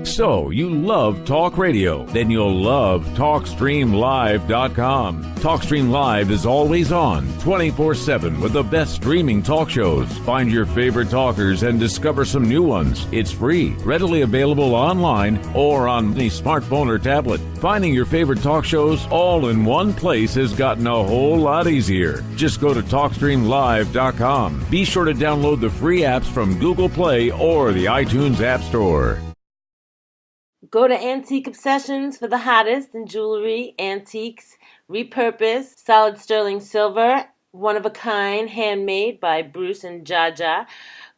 So, you love talk radio? Then you'll love TalkStreamLive.com. TalkStream Live is always on, 24/7 with the best streaming talk shows. Find your favorite talkers and discover some new ones. It's free, readily available online or on any smartphone or tablet. Finding your favorite talk shows all in one place has gotten a whole lot easier. Just go to TalkStreamLive.com. Be sure to download the free apps from Google Play or the iTunes App Store. Go to Antique Obsessions for the hottest in jewelry, antiques, repurposed, solid sterling silver, one of a kind, handmade by Bruce and Jaja.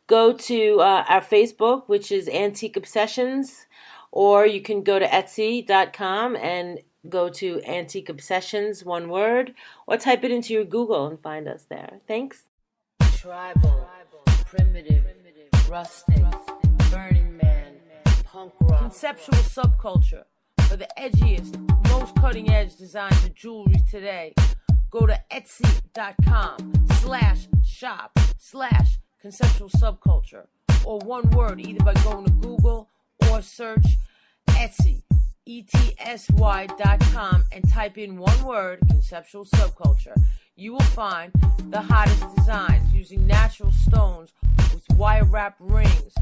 Go to our Facebook, which is Antique Obsessions, or you can go to Etsy.com and go to Antique Obsessions, one word, or type it into your Google and find us there. Thanks. Tribal, primitive, rustic, Burning Man, punk rock. Conceptual subculture for the edgiest, most cutting edge designs of jewelry today. Go to Etsy.com/shop/conceptual subculture, or one word, either by going to Google or search Etsy, ETSY.com, and type in one word, conceptual subculture. You will find the hottest designs using natural stones with wire wrap rings,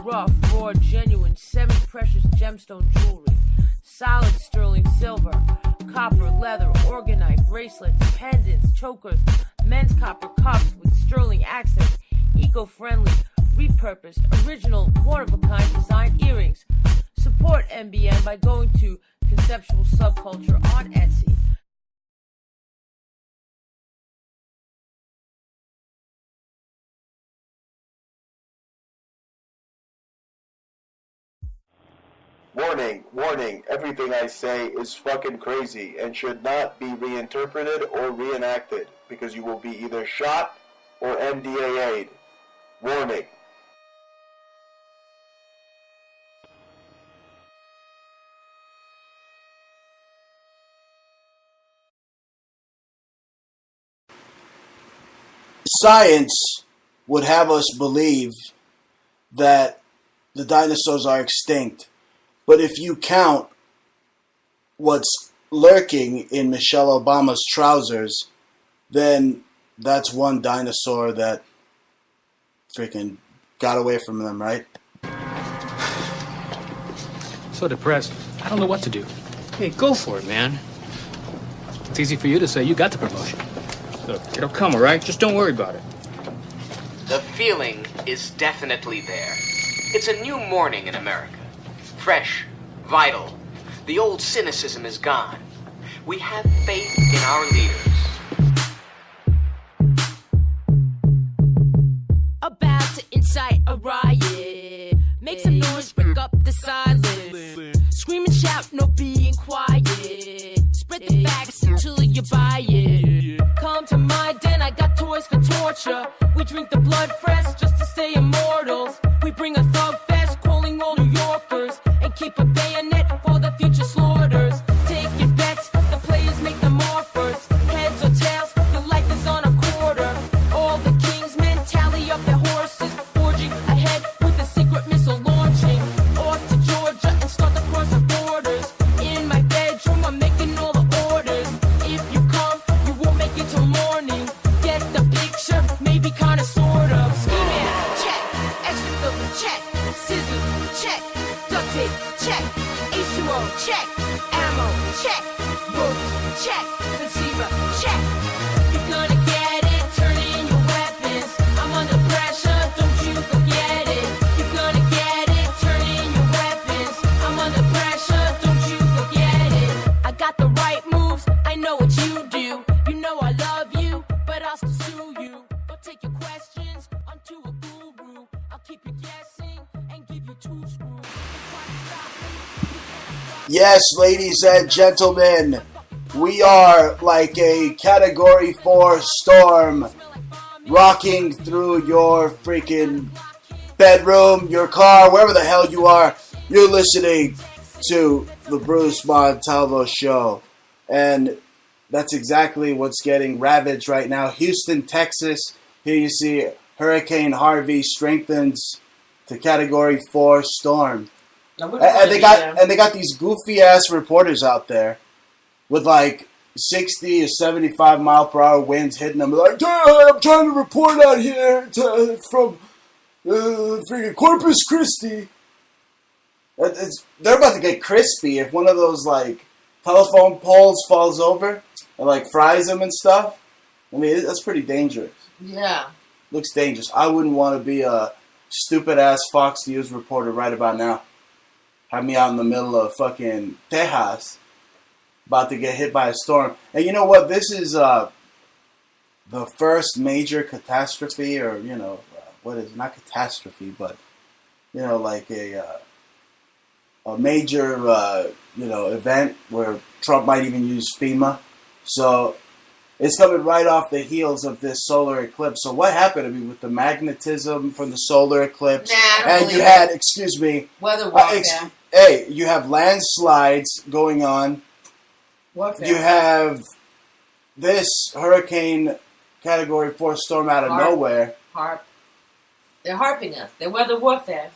rough, raw, genuine, semi-precious gemstone jewelry, solid sterling silver, copper, leather, orgonite, bracelets, pendants, chokers, men's copper cups with sterling accents, eco-friendly, repurposed, original, one-of-a-kind design earrings. Support MBN by going to Conceptual Subculture on Etsy. Warning, warning, everything I say is fucking crazy and should not be reinterpreted or reenacted because you will be either shot or NDAA'd. Warning. Science would have us believe that the dinosaurs are extinct. But if you count what's lurking in Michelle Obama's trousers, then that's one dinosaur that freaking got away from them, right? So depressed. I don't know what to do. Hey, go for it, man. It's easy for you to say you got the promotion. Look, it'll come, all right? Just don't worry about it. The feeling is definitely there. It's a new morning in America. Fresh, vital. The old cynicism is gone. We have faith in our leaders. About to incite a riot. Make some noise, break up the silence. Scream and shout, no being quiet. Spread the facts until you buy it. Come to my den, I got toys for torture. We drink the blood fresh just to stay immortals. We bring a thug fest, calling all New Yorkers. And keep a bayonet for the future slaughters. Take your bets, the players make them offers. Heads or tails, your life is on a quarter. All the king's men tally up their horses. Forging ahead with a secret missile launching. Off to Georgia and start to cross the borders. In my bedroom, I'm making all the orders. If you come, you won't make it till morning. Get the picture, maybe kinda sort of. Ski man, check. Extra filter, check. Scissors, check. Duct tape, check. H2O, check. Ammo, check. Ropes, check. Receiver, check. You're gonna get it, turn in your weapons. I'm under pressure, don't you forget it. You're gonna get it, turn in your weapons. I'm under pressure, don't you forget it. I got the right moves, I know what you do. You know I love you, but I'll still sue you. Don't take your questions onto a guru. I'll keep you guessing and give you two screws. Yes, ladies and gentlemen, we are like a Category 4 storm rocking through your freaking bedroom, your car, wherever the hell you are. You're listening to the Bruce Montalvo Show. And that's exactly what's getting ravaged right now. Houston, Texas. Here you see Hurricane Harvey strengthens to Category 4 storm. And they got these goofy ass reporters out there with like 60 or 75 mile per hour winds hitting them. Like, I'm trying to report out here from freaking Corpus Christi. They're about to get crispy if one of those like telephone poles falls over and like fries them and stuff. I mean, that's pretty dangerous. Yeah. Looks dangerous. I wouldn't want to be a stupid ass Fox News reporter right about now. Have me out in the middle of fucking Tejas, about to get hit by a storm. And you know what? This is the first major catastrophe, or what is it? Not catastrophe, but like a major event where Trump might even use FEMA. So it's coming right off the heels of this solar eclipse. So what happened to me with the magnetism from the solar eclipse? And you had, excuse me, weather warfare. You have landslides going on. Warfare. You have this hurricane category 4 storm out of nowhere. They're harping us. They're weather warfare.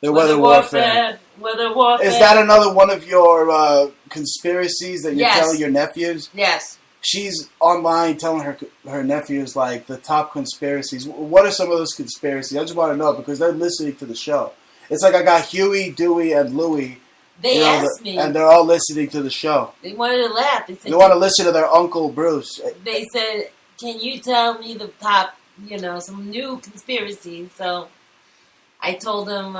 Weather warfare. Weather warfare. Is that another one of your conspiracies that you're telling your nephews? Yes. She's online telling her nephews like the top conspiracies. What are some of those conspiracies? I just want to know because they're listening to the show. It's like I got Huey, Dewey, and Louie. They asked me. And they're all listening to the show. They wanted to laugh. They want to listen to their Uncle Bruce. They said, can you tell me the top, some new conspiracies? So I told them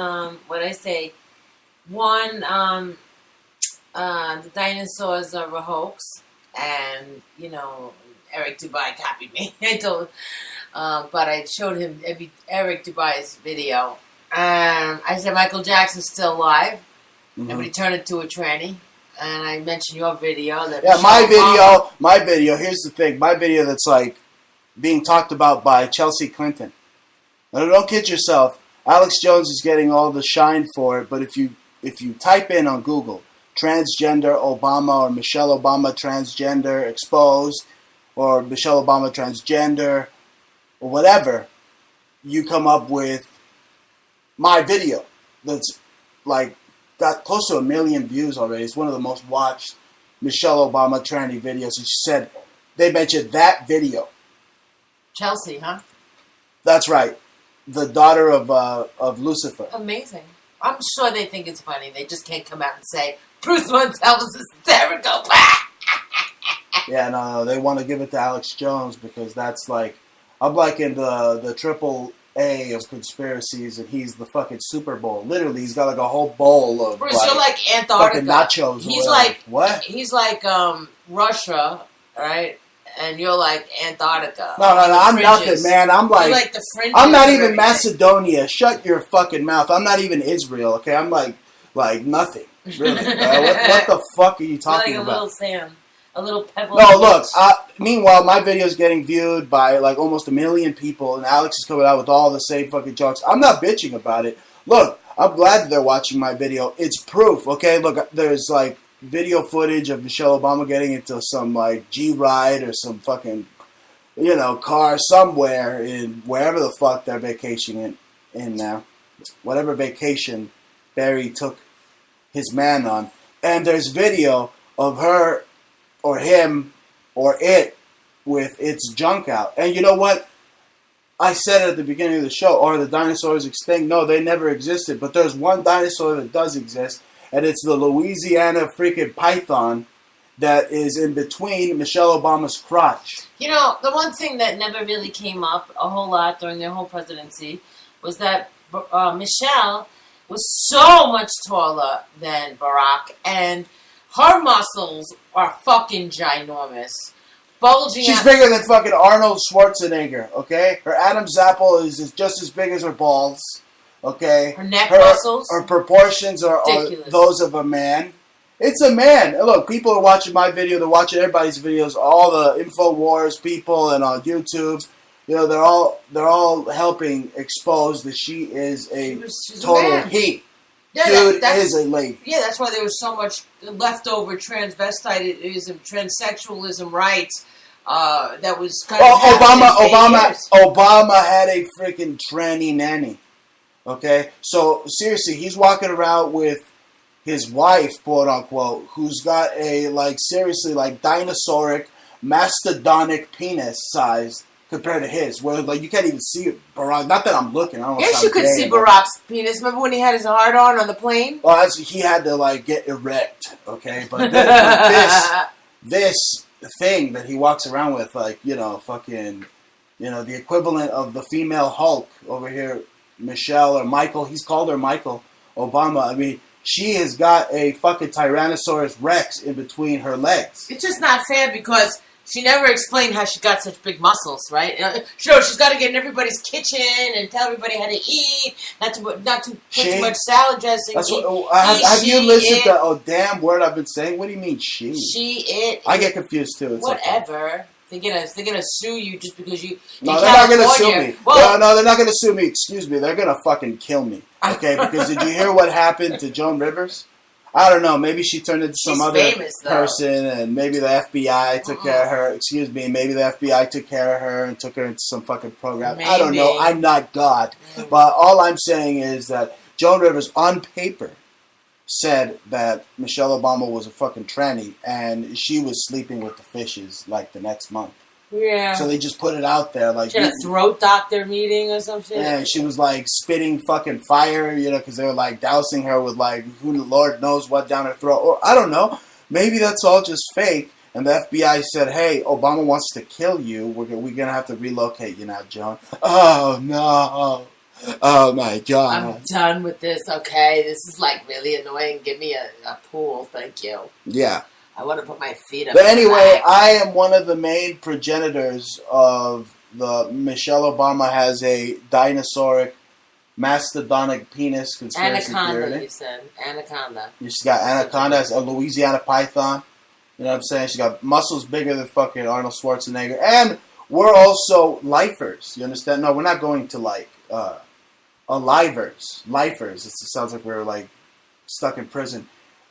what I say. One, the dinosaurs are a hoax. And, Eric Dubai copied me. I told but I showed him Eric Dubai's video. I said Michael Jackson's still alive. Mm-hmm. And we turned it to a tranny. And I mentioned your video. My video, here's the thing. My video that's like being talked about by Chelsea Clinton. Now, don't kid yourself. Alex Jones is getting all the shine for it. But if you type in on Google, transgender Obama or Michelle Obama transgender exposed or Michelle Obama transgender or whatever, you come up with my video that's like got close to 1 million views already. It's one of the most watched Michelle Obama tranny videos. And she said they mentioned that video. Chelsea, huh? That's right. The daughter of Lucifer. Amazing. I'm sure they think it's funny. They just can't come out and say, Bruce Montalvo's hysterical. Yeah, no, they want to give it to Alex Jones because that's like, I'm like in the triple A of conspiracies, and he's the fucking Super Bowl. Literally, he's got like a whole bowl of Bruce, you're like Antarctica. Nachos. He's like what? He's like Russia, right? And you're like Antarctica. No, I'm nothing, man. I'm like the fringes. I'm not even Macedonia. Shut your fucking mouth. I'm not even Israel. Okay, I'm like nothing. Really? What the fuck are you talking about? Like a little sand. A little pebble. No, look. Meanwhile, my video is getting viewed by like almost 1 million people, and Alex is coming out with all the same fucking jokes. I'm not bitching about it. Look, I'm glad that they're watching my video. It's proof, okay? Look, there's like video footage of Michelle Obama getting into some like G-Ride or some fucking, car somewhere in wherever the fuck they're vacationing in now. Whatever vacation Barry took his man on. And there's video of her or him or it with its junk out. And you know what? I said it at the beginning of the show, are the dinosaurs extinct? No, they never existed. But there's one dinosaur that does exist, and it's the Louisiana freaking python that is in between Michelle Obama's crotch. The one thing that never really came up a whole lot during their whole presidency was that Michelle was so much taller than Barack, and her muscles are fucking ginormous. Bulging She's out. bigger than fucking Arnold Schwarzenegger, okay? Her Adam's apple is just as big as her balls, okay? Her neck muscles? Her proportions are those of a man. It's a man. Look, people are watching my video. They're watching everybody's videos. All the InfoWars people and on YouTube. They're all helping expose that she is she's total he. Yeah, Dude is a lady. Yeah, that's why there was so much leftover transvestitism, transsexualism rights. That was kind of Obama had a freaking tranny nanny. Okay? So, seriously, he's walking around with his wife, quote unquote, who's got a, like, seriously, like, dinosauric, mastodonic penis size compared to his, where, like, you can't even see Barack. Not that I'm looking. I don't Yes, you could see Barack's penis. Remember when he had his heart on the plane? Well, he had to, like, get erect, okay? But this thing that he walks around with, like, you know, fucking, you know, the equivalent of the female Hulk over here, Michelle or Michael. He's called her Michael Obama. I mean, she has got a fucking Tyrannosaurus Rex in between her legs. It's just not fair because she never explained how she got such big muscles, right? Sure, she's got to get in everybody's kitchen and tell everybody how to eat, not to put too much salad dressing. That's have you listened to damn word I've been saying? What do you mean she? She, it. I get confused too. It's whatever. Okay. They're gonna sue you just because you. No, they're not gonna sue me. Well, no, they're not gonna sue me. Excuse me. They're gonna fucking kill me. Okay, because did you hear what happened to Joan Rivers? I don't know. Maybe she turned into some other person, and maybe the FBI took care of her. Excuse me. Maybe the FBI took care of her and took her into some fucking program. Maybe. I don't know. I'm not God. But all I'm saying is that Joan Rivers, on paper, said that Michelle Obama was a fucking tranny, and she was sleeping with the fishes, like, the next month. Yeah. So they just put it out there, like... She had a throat doctor meeting or some shit? Yeah, she was, like, spitting fucking fire, you know, because they were, like, dousing her with, like, who the Lord knows what down her throat. Or, I don't know. Maybe that's all just fake, and the FBI said, hey, Obama wants to kill you. We're going to have to relocate you now, Joan. Oh, no. Oh, my God. I'm done with this, okay? This is, like, really annoying. Give me a pool, thank you. Yeah. I want to put my feet up. But anyway, I am one of the main progenitors of the Michelle Obama has a dinosauric, mastodonic penis conspiracy theory. Anaconda, you said. Anaconda. She's got anaconda, a Louisiana python. You know what I'm saying? She's got muscles bigger than fucking Arnold Schwarzenegger. And we're also lifers. You understand? No, we're not going to, like, lifers. Lifers. It sounds like we're, like, stuck in prison.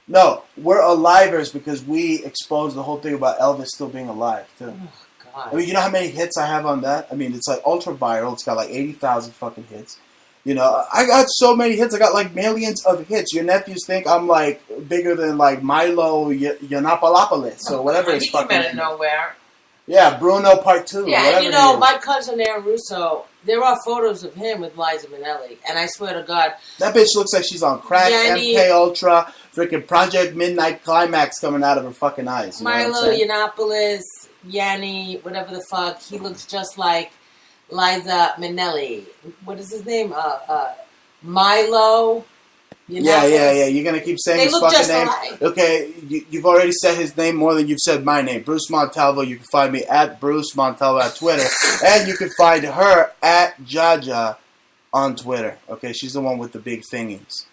No, we're alivers because we exposed the whole thing about Elvis still being alive, too. Oh, God. I mean, you know how many hits I have on that? I mean, it's like ultra viral. It's got like 80,000 fucking hits. You know, I got so many hits. I got like millions of hits. Your nephews think I'm like bigger than like Milo Yiannopoulos or whatever it's fucking. He came out of nowhere. Yeah, Bruno Part 2. Yeah, and you know, my cousin Aaron Russo, there are photos of him with Liza Minnelli, and I swear to God, that bitch looks like she's on crack. MK Ultra, freaking Project Midnight Climax coming out of her fucking eyes. Milo Yiannopoulos, Yanni, whatever the fuck, he looks just like Liza Minnelli. What is his name? Milo. Yeah. You're going to keep saying his fucking name. Alike. Okay, you've already said his name more than you've said my name. Bruce Montalvo. You can find me at Bruce Montalvo at Twitter. And you can find her at Jaja on Twitter. Okay, she's the one with the big thingies.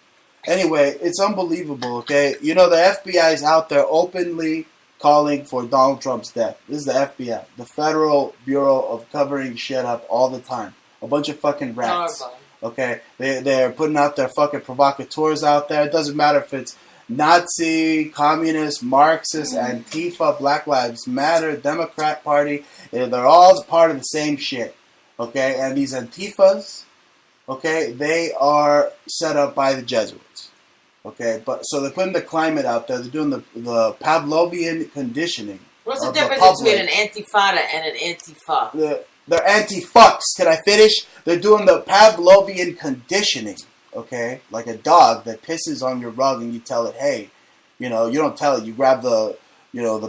Anyway, it's unbelievable, okay? You know, the FBI is out there openly calling for Donald Trump's death. This is the FBI. The Federal Bureau of Covering Shit Up all the time. A bunch of fucking rats. Okay, they're putting out their fucking provocateurs out there. It doesn't matter if it's Nazi, communist, Marxist, Antifa, Black Lives Matter, Democrat Party. They're all part of the same shit. Okay, and these Antifas, okay, they are set up by the Jesuits. Okay, but so they're putting the climate out there. They're doing the Pavlovian conditioning. What's the difference between an Antifada and an Antifa? They're anti-fucks. Can I finish? They're doing the Pavlovian conditioning, okay? Like a dog that pisses on your rug and you tell it, hey, you know, you don't tell it. You grab the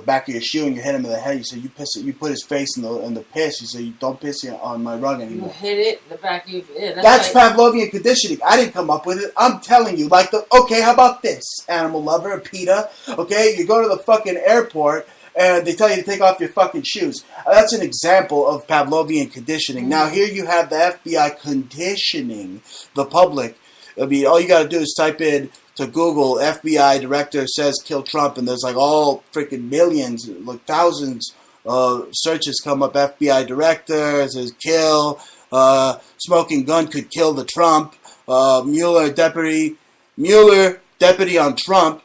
back of your shoe and you hit him in the head. You say, you put his face in the piss. You say, you don't piss on my rug anymore. You hit it in the back of your head. That's Pavlovian conditioning. I didn't come up with it. I'm telling you. Okay, how about this, animal lover, PETA? Okay, you go to the fucking airport and they tell you to take off your fucking shoes. That's an example of Pavlovian conditioning. Now, here you have the FBI conditioning the public. I mean, all you got to do is type in to Google, FBI director says kill Trump, and there's like all freaking millions, like thousands of searches come up. FBI director says kill, smoking gun could kill the Trump, Mueller deputy on Trump.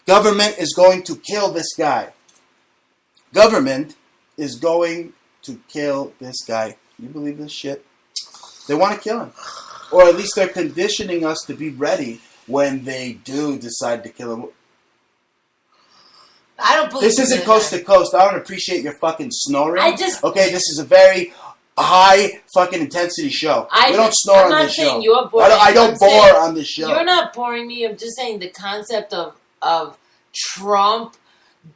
Government is going to kill this guy. Government is going to kill this guy. You believe this shit? They want to kill him. Or at least they're conditioning us to be ready when they do decide to kill him. I don't believe this isn't coast to coast. I don't appreciate your fucking snoring. Okay, this is a very high fucking intensity show. We don't snore on this show. You're boring. I don't bore on this show. You're not boring me. I'm just saying the concept of Trump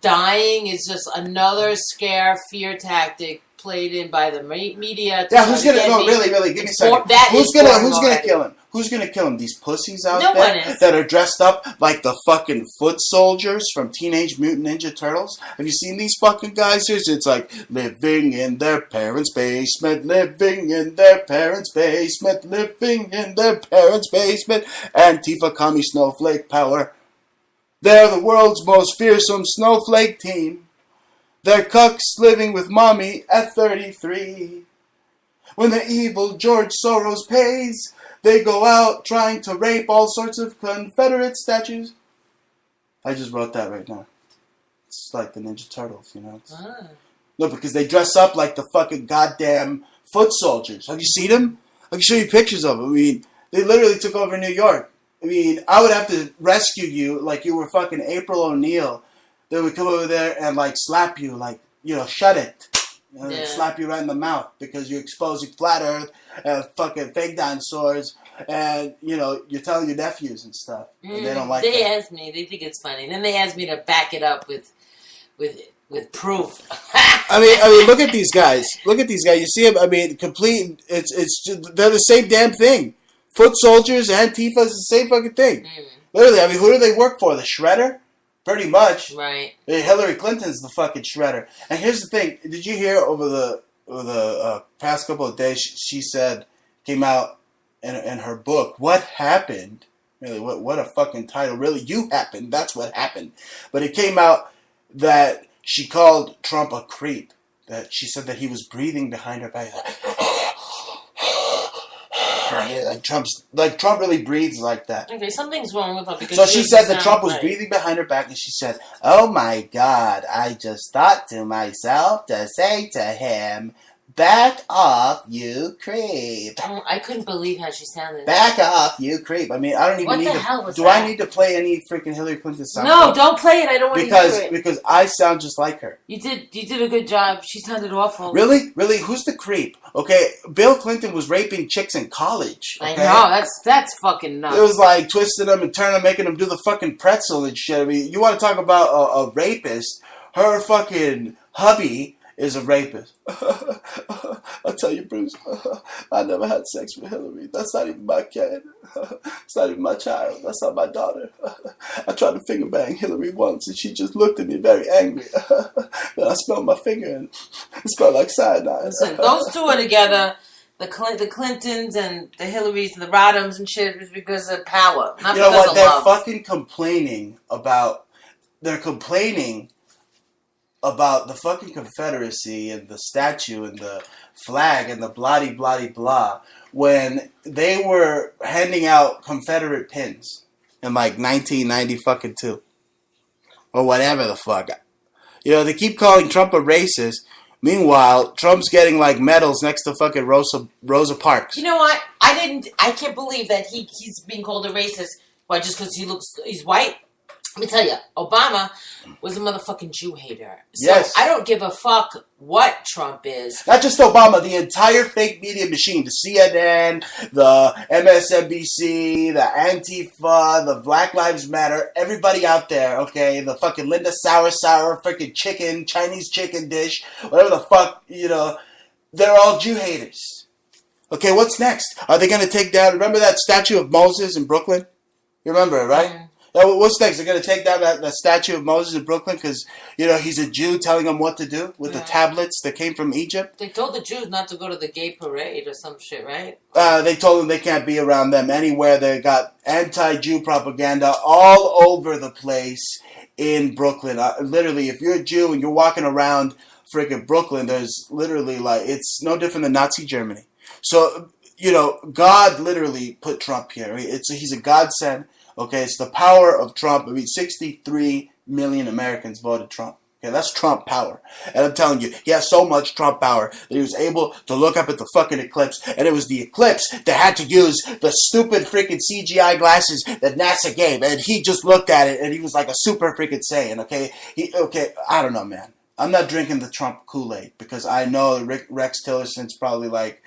dying is just another scare, fear tactic played in by the media. Yeah, who's gonna? No, really, give me a second. Who's gonna kill him? Who's gonna kill him? These pussies out there that are dressed up like the fucking foot soldiers from Teenage Mutant Ninja Turtles. Have you seen these fucking guys? It's like living in their parents' basement, living in their parents' basement, living in their parents' basement. Antifa, commie, snowflake power. They're the world's most fearsome snowflake team. They're cucks living with mommy at 33. When the evil George Soros pays, they go out trying to rape all sorts of Confederate statues. I just wrote that right now. It's like the Ninja Turtles, you know? No, because they dress up like the fucking goddamn foot soldiers. Have you seen them? I can show you pictures of them. I mean, they literally took over New York. I mean, I would have to rescue you like you were fucking April O'Neil. They would come over there and like slap you, like, you know, shut it. Slap you right in the mouth because you're exposing flat earth and fucking fake dinosaurs and, you know, you're telling your nephews and stuff. And they don't like it. They ask me, they think it's funny. Then they ask me to back it up with proof. I mean, look at these guys. Look at these guys. You see them? I mean, they're the same damn thing. Foot soldiers, Antifa is the same fucking thing. Literally, I mean, who do they work for? The Shredder? Pretty much. Right. Hillary Clinton's the fucking Shredder. And here's the thing. Did you hear over the past couple of days, she said, came out in her book, What Happened? Really, what a fucking title. Really, you happened. That's what happened. But it came out that she called Trump a creep. That she said that he was breathing behind her back. Trump really breathes like that. Okay, something's wrong with her. Because so she said that Trump was breathing behind her back, and she said, "Oh my God, I just thought to myself to say to him, back off, you creep." I couldn't believe how she sounded. Back off, you creep. I mean, I don't even what need the to. Hell was do that? I need to play any freaking Hillary Clinton song? No, don't play it. I don't want to hear it. Because I sound just like her. You did a good job. She sounded awful. Really? Who's the creep? Okay, Bill Clinton was raping chicks in college. Okay? I know, that's fucking nuts. It was like twisting them and turning them, making them do the fucking pretzel and shit. I mean, you want to talk about a rapist? Her fucking hubby is a rapist. I'll tell you, Bruce, I never had sex with Hillary. That's not even my kid. It's not even my child. That's not my daughter. I tried to finger bang Hillary once, and she just looked at me very angry. Then I smelled my finger, and it smelled like cyanide. Listen, those two are together. The Clintons and the Hillarys and the Rodhams and shit is because of power, not you know because what? of They're love. fucking complaining about. They're complaining about the fucking Confederacy and the statue and the flag and the blah blah blah when they were handing out Confederate pins in like 1992 or whatever the fuck. You know, they keep calling Trump a racist. Meanwhile, Trump's getting like medals next to fucking Rosa Parks. You know what? I can't believe that he's being called a racist. Why? Just because he's white? Let me tell you, Obama was a motherfucking Jew hater. So yes. I don't give a fuck what Trump is. Not just Obama, the entire fake media machine. The CNN, the MSNBC, the Antifa, the Black Lives Matter, everybody out there, okay? The fucking Linda Sour freaking chicken, Chinese chicken dish, whatever the fuck, you know, they're all Jew haters. Okay, what's next? Are they going to take down, remember that statue of Moses in Brooklyn? You remember it, right? Mm. What's next? They're going to take down that statue of Moses in Brooklyn because, you know, he's a Jew telling them what to do with the tablets that came from Egypt. They told the Jews not to go to the gay parade or some shit, right? They told them they can't be around them anywhere. They got anti-Jew propaganda all over the place in Brooklyn. Literally, if you're a Jew and you're walking around freaking Brooklyn, there's literally like, it's no different than Nazi Germany. So, you know, God literally put Trump here. He's a godsend. Okay, it's the power of Trump. I mean, 63 million Americans voted Trump. Okay, that's Trump power. And I'm telling you, he has so much Trump power that he was able to look up at the fucking eclipse, and it was the eclipse that had to use the stupid freaking CGI glasses that NASA gave, and he just looked at it, and he was like a super freaking Saiyan, okay? I don't know, man. I'm not drinking the Trump Kool-Aid, because I know Rex Tillerson's probably like,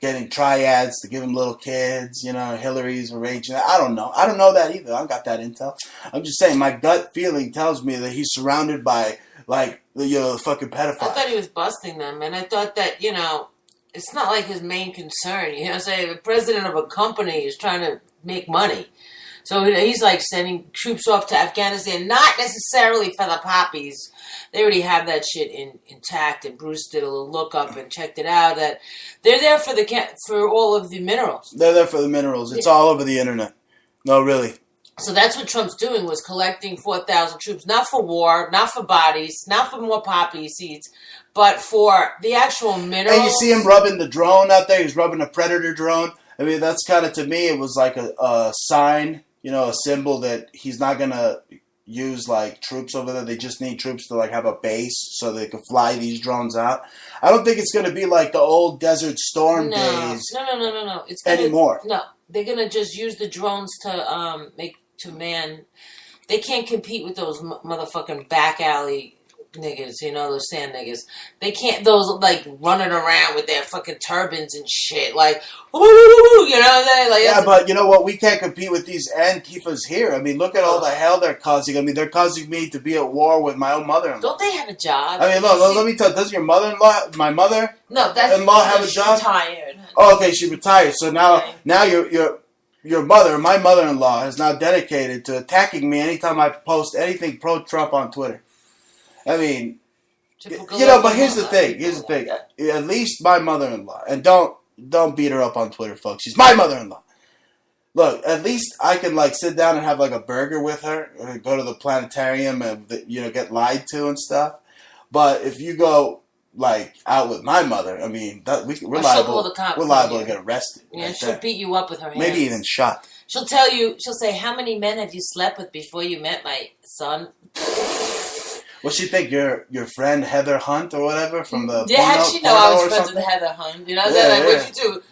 getting triads to give him little kids, Hillary's arranging. I don't know. I don't know that either. I don't got that intel. I'm just saying, my gut feeling tells me that he's surrounded by, like, the fucking pedophiles. I thought he was busting them, and I thought that, it's not like his main concern. Say the president of a company is trying to make money. So he's like sending troops off to Afghanistan, not necessarily for the poppies. They already have that shit intact, and Bruce did a little lookup and checked it out. That they're there for all of the minerals. They're there for the minerals. It's all over the internet. No, really. So that's what Trump's doing, was collecting 4,000 troops, not for war, not for bodies, not for more poppy seeds, but for the actual minerals. And you see him rubbing the drone out there. He's rubbing a Predator drone. I mean, that's kind of, to me, it was like a sign, a symbol that he's not going to use, like, troops over there. They just need troops to, like, have a base so they can fly these drones out. I don't think it's going to be like the old Desert Storm days. No. It's anymore. No, they're going to just use the drones to man. They can't compete with those motherfucking back alley niggas, those sand niggas. They can't, those, like, running around with their fucking turbans and shit, like, woo, like, yeah, but you know what? We can't compete with these Antifas here. I mean, look at all the hell they're causing. I mean, they're causing me to be at war with my own mother-in-law. Don't they have a job? I mean, look, let me tell you, does your mother-in-law, my mother-in-law have a job? She's retired. Oh, okay, she retired. So now your mother, my mother-in-law, is now dedicated to attacking me anytime I post anything pro-Trump on Twitter. I mean, but here's the thing. At least my mother-in-law, and don't beat her up on Twitter, folks. She's my mother-in-law. Look, at least I can, like, sit down and have, like, a burger with her, or go to the planetarium and, get lied to and stuff. But if you go, like, out with my mother, I mean, we're liable to get arrested. Yeah, she'll beat you up with her hands. Maybe even shot. She'll say, how many men have you slept with before you met my son? What's she think? Your friend Heather Hunt or whatever from the how'd she know I was friends with Heather Hunt? What'd you do?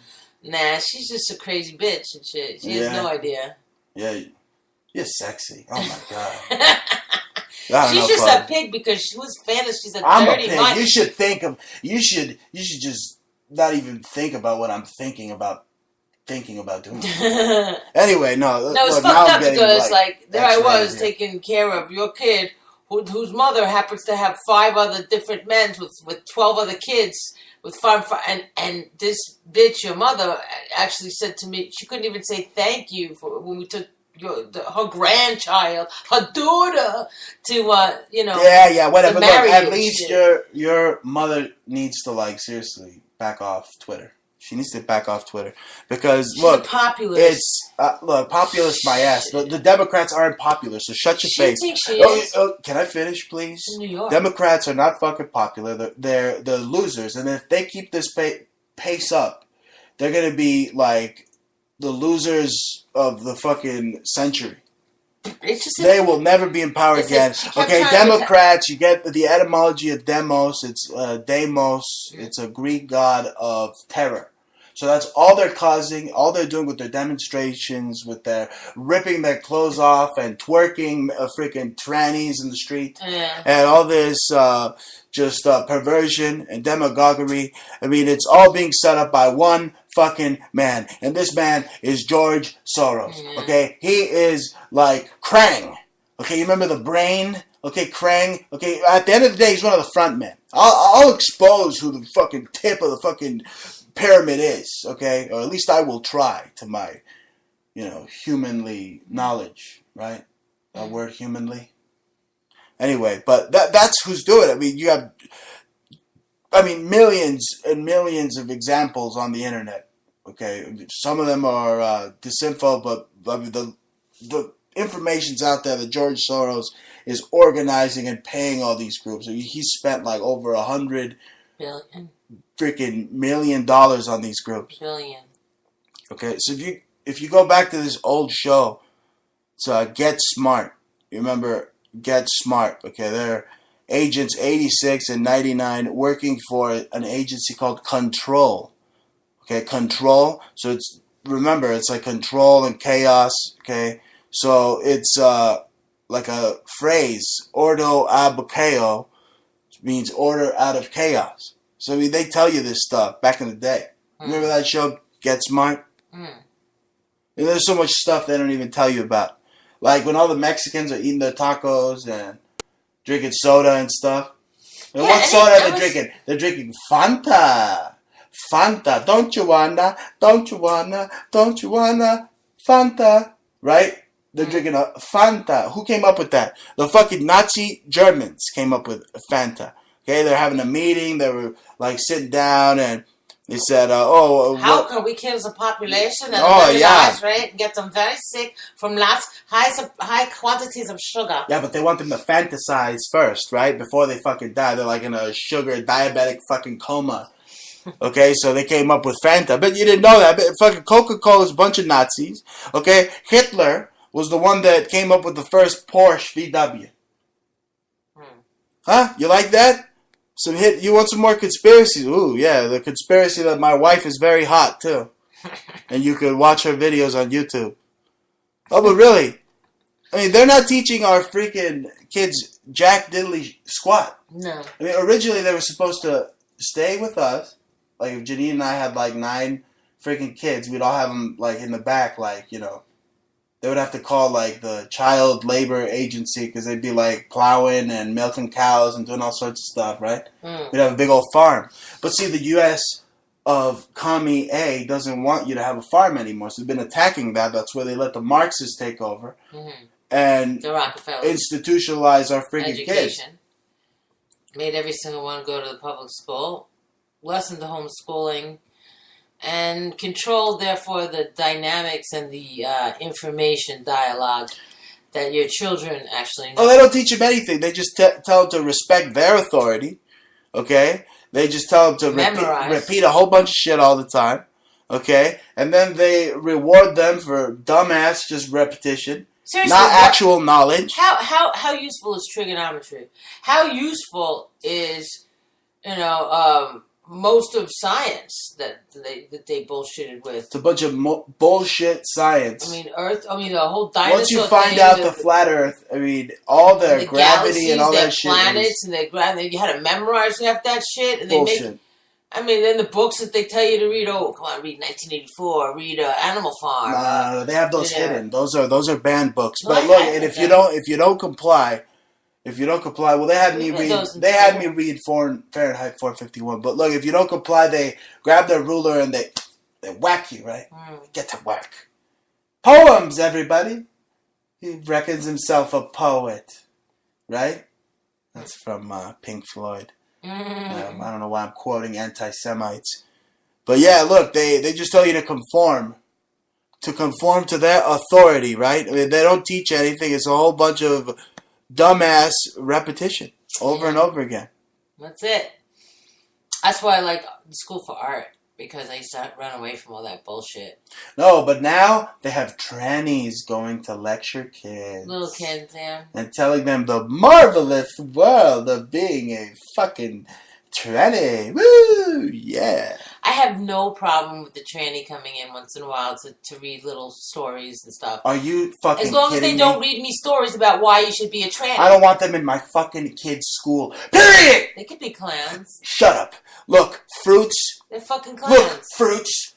Nah, she's just a crazy bitch and shit. She has no idea. Yeah, you're sexy. Oh my god. She's just a pig because who's fantasies a dirty pig. You should think of. You should just not even think about what I'm thinking about doing. Anyway, no. No, it's fucked up because there I was taking care of your kid, whose mother happens to have 5 other different men with 12 other kids with 5 and this bitch, your mother, actually said to me she couldn't even say thank you for when we took her grandchild, her daughter, to whatever. Look, at least shit. your mother needs to, like, seriously back off Twitter. She needs to back off Twitter because she's a populist. Populist my ass. The Democrats aren't popular, so shut your face. You think she is? Can I finish, please? In New York. Democrats are not fucking popular. They're losers, and if they keep this pace up, they're gonna be like the losers of the fucking century. They will never be in power again. Okay, Democrats, you get the etymology of demos. It's demos. It's a Greek god of terror. So that's all they're causing, all they're doing with their demonstrations, with their ripping their clothes off and twerking freaking trannies in the street. Yeah. And all this perversion and demagoguery. I mean, it's all being set up by one fucking man. And this man is George Soros. Yeah. Okay? He is like Krang. Okay, you remember the brain? Okay, Krang. Okay, at the end of the day, he's one of the front men. I'll expose who the fucking tip of the fucking pyramid is, okay? Or at least I will try to my, humanly knowledge, right? That word, humanly. Anyway, but that's who's doing it. I mean, you have, millions and millions of examples on the internet, okay? Some of them are disinfo, but the information's out there that George Soros is organizing and paying all these groups. He spent like over $100 billion. Freaking $1 million on these groups. Billion. Okay, so if you go back to this old show, it's Get Smart. You remember Get Smart? Okay, agents 86 and 99 working for an agency called Control. Okay, Control. So it's like control and chaos. Okay, so it's like a phrase, ordo ab chaos, means order out of chaos. So I mean, they tell you this stuff back in the day. Remember that show, Get Smart? And there's so much stuff they don't even tell you about. Like when all the Mexicans are eating their tacos and drinking soda and stuff. And what soda are they drinking? They're drinking Fanta. Fanta. Don't you wanna? Fanta. Right? They're drinking a Fanta. Who came up with that? The fucking Nazi Germans came up with Fanta. Okay, they're having a meeting. They were like sitting down and they said, how can we kill the population at a very large rate and get them very sick from high quantities of sugar? Yeah, but they want them to fantasize first, right? Before they fucking die. They're like in a sugar diabetic fucking coma. Okay, so they came up with Fanta. But you didn't know that. But fucking Coca-Cola is a bunch of Nazis. Okay, Hitler was the one that came up with the first Porsche VW. Huh? You like that? You want some more conspiracies? Ooh, yeah, the conspiracy that my wife is very hot, too. And you could watch her videos on YouTube. Oh, but really, I mean, they're not teaching our freaking kids jack diddly squat. No. I mean, originally they were supposed to stay with us. Like, if Janine and I had, like, 9 freaking kids, we'd all have them, like, in the back, like, you know. They would have to call, like, the child labor agency because they'd be, like, plowing and milking cows and doing all sorts of stuff, right? We'd have a big old farm. But see, the U.S. of Commie A doesn't want you to have a farm anymore. So they've been attacking that. That's where they let the Marxists take over and the Rockefellers institutionalize our freaking education. kids. Made every single one go to the public school, lessened the homeschooling, and control, therefore, the dynamics and the information dialogue that your children actually know. Oh, they don't teach them anything. They just tell them to respect their authority, okay? They just tell them to repeat a whole bunch of shit all the time, okay? And then they reward them for dumbass just repetition, seriously, not actual knowledge. How useful is trigonometry? How useful is, most of science that they bullshitted with? It's a bunch of bullshit science. I mean, the whole dinosaur once you find out the flat Earth, I mean, all their gravity and all that shit. Planets and their gravity, you had to memorize half that shit. And bullshit. Then the books that they tell you to read, come on, read 1984, read Animal Farm. No, they have those hidden. Those are banned books. But look, and if you don't comply, well, they had me read Fahrenheit 451. But look, if you don't comply, they grab their ruler and they whack you, right? Get to work. Poems, everybody. He reckons himself a poet, right? That's from Pink Floyd. I don't know why I'm quoting anti-Semites. But yeah, look, they just tell you to conform to their authority, right? I mean, they don't teach anything. It's a whole bunch of dumbass repetition over and over again. That's it. That's why I like school for art, because I used to run away from all that bullshit. No, but now they have trannies going to lecture kids. Little kids, yeah. And telling them the marvelous world of being a fucking tranny. Woo! Yeah. I have no problem with the tranny coming in once in a while to read little stories and stuff. Are you fucking kidding me? As long as they don't read me stories about why you should be a tranny. I don't want them in my fucking kid's school. Period! They could be clowns. Shut up. Look, fruits. They're fucking clowns. Look, fruits.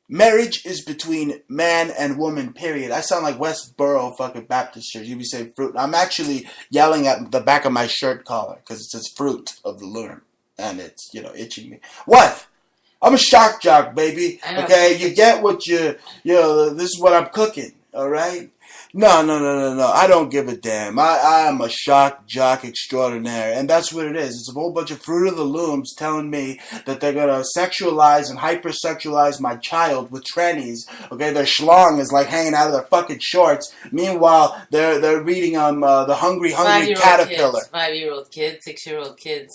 Marriage is between man and woman, period. I sound like Westboro fucking Baptist Church. You be saying fruit. I'm actually yelling at the back of my shirt collar because it says fruit of the loom. And it's, itching me. What? I'm a shock jock, baby. Okay? You get what this is what I'm cooking. All right? No. I don't give a damn. I am a shock jock extraordinaire. And that's what it is. It's a whole bunch of Fruit of the Looms telling me that they're going to sexualize and hypersexualize my child with trannies. Okay, their schlong is like hanging out of their fucking shorts. Meanwhile, they're reading the Hungry Caterpillar. 5-year-old kids, 6-year-old kids.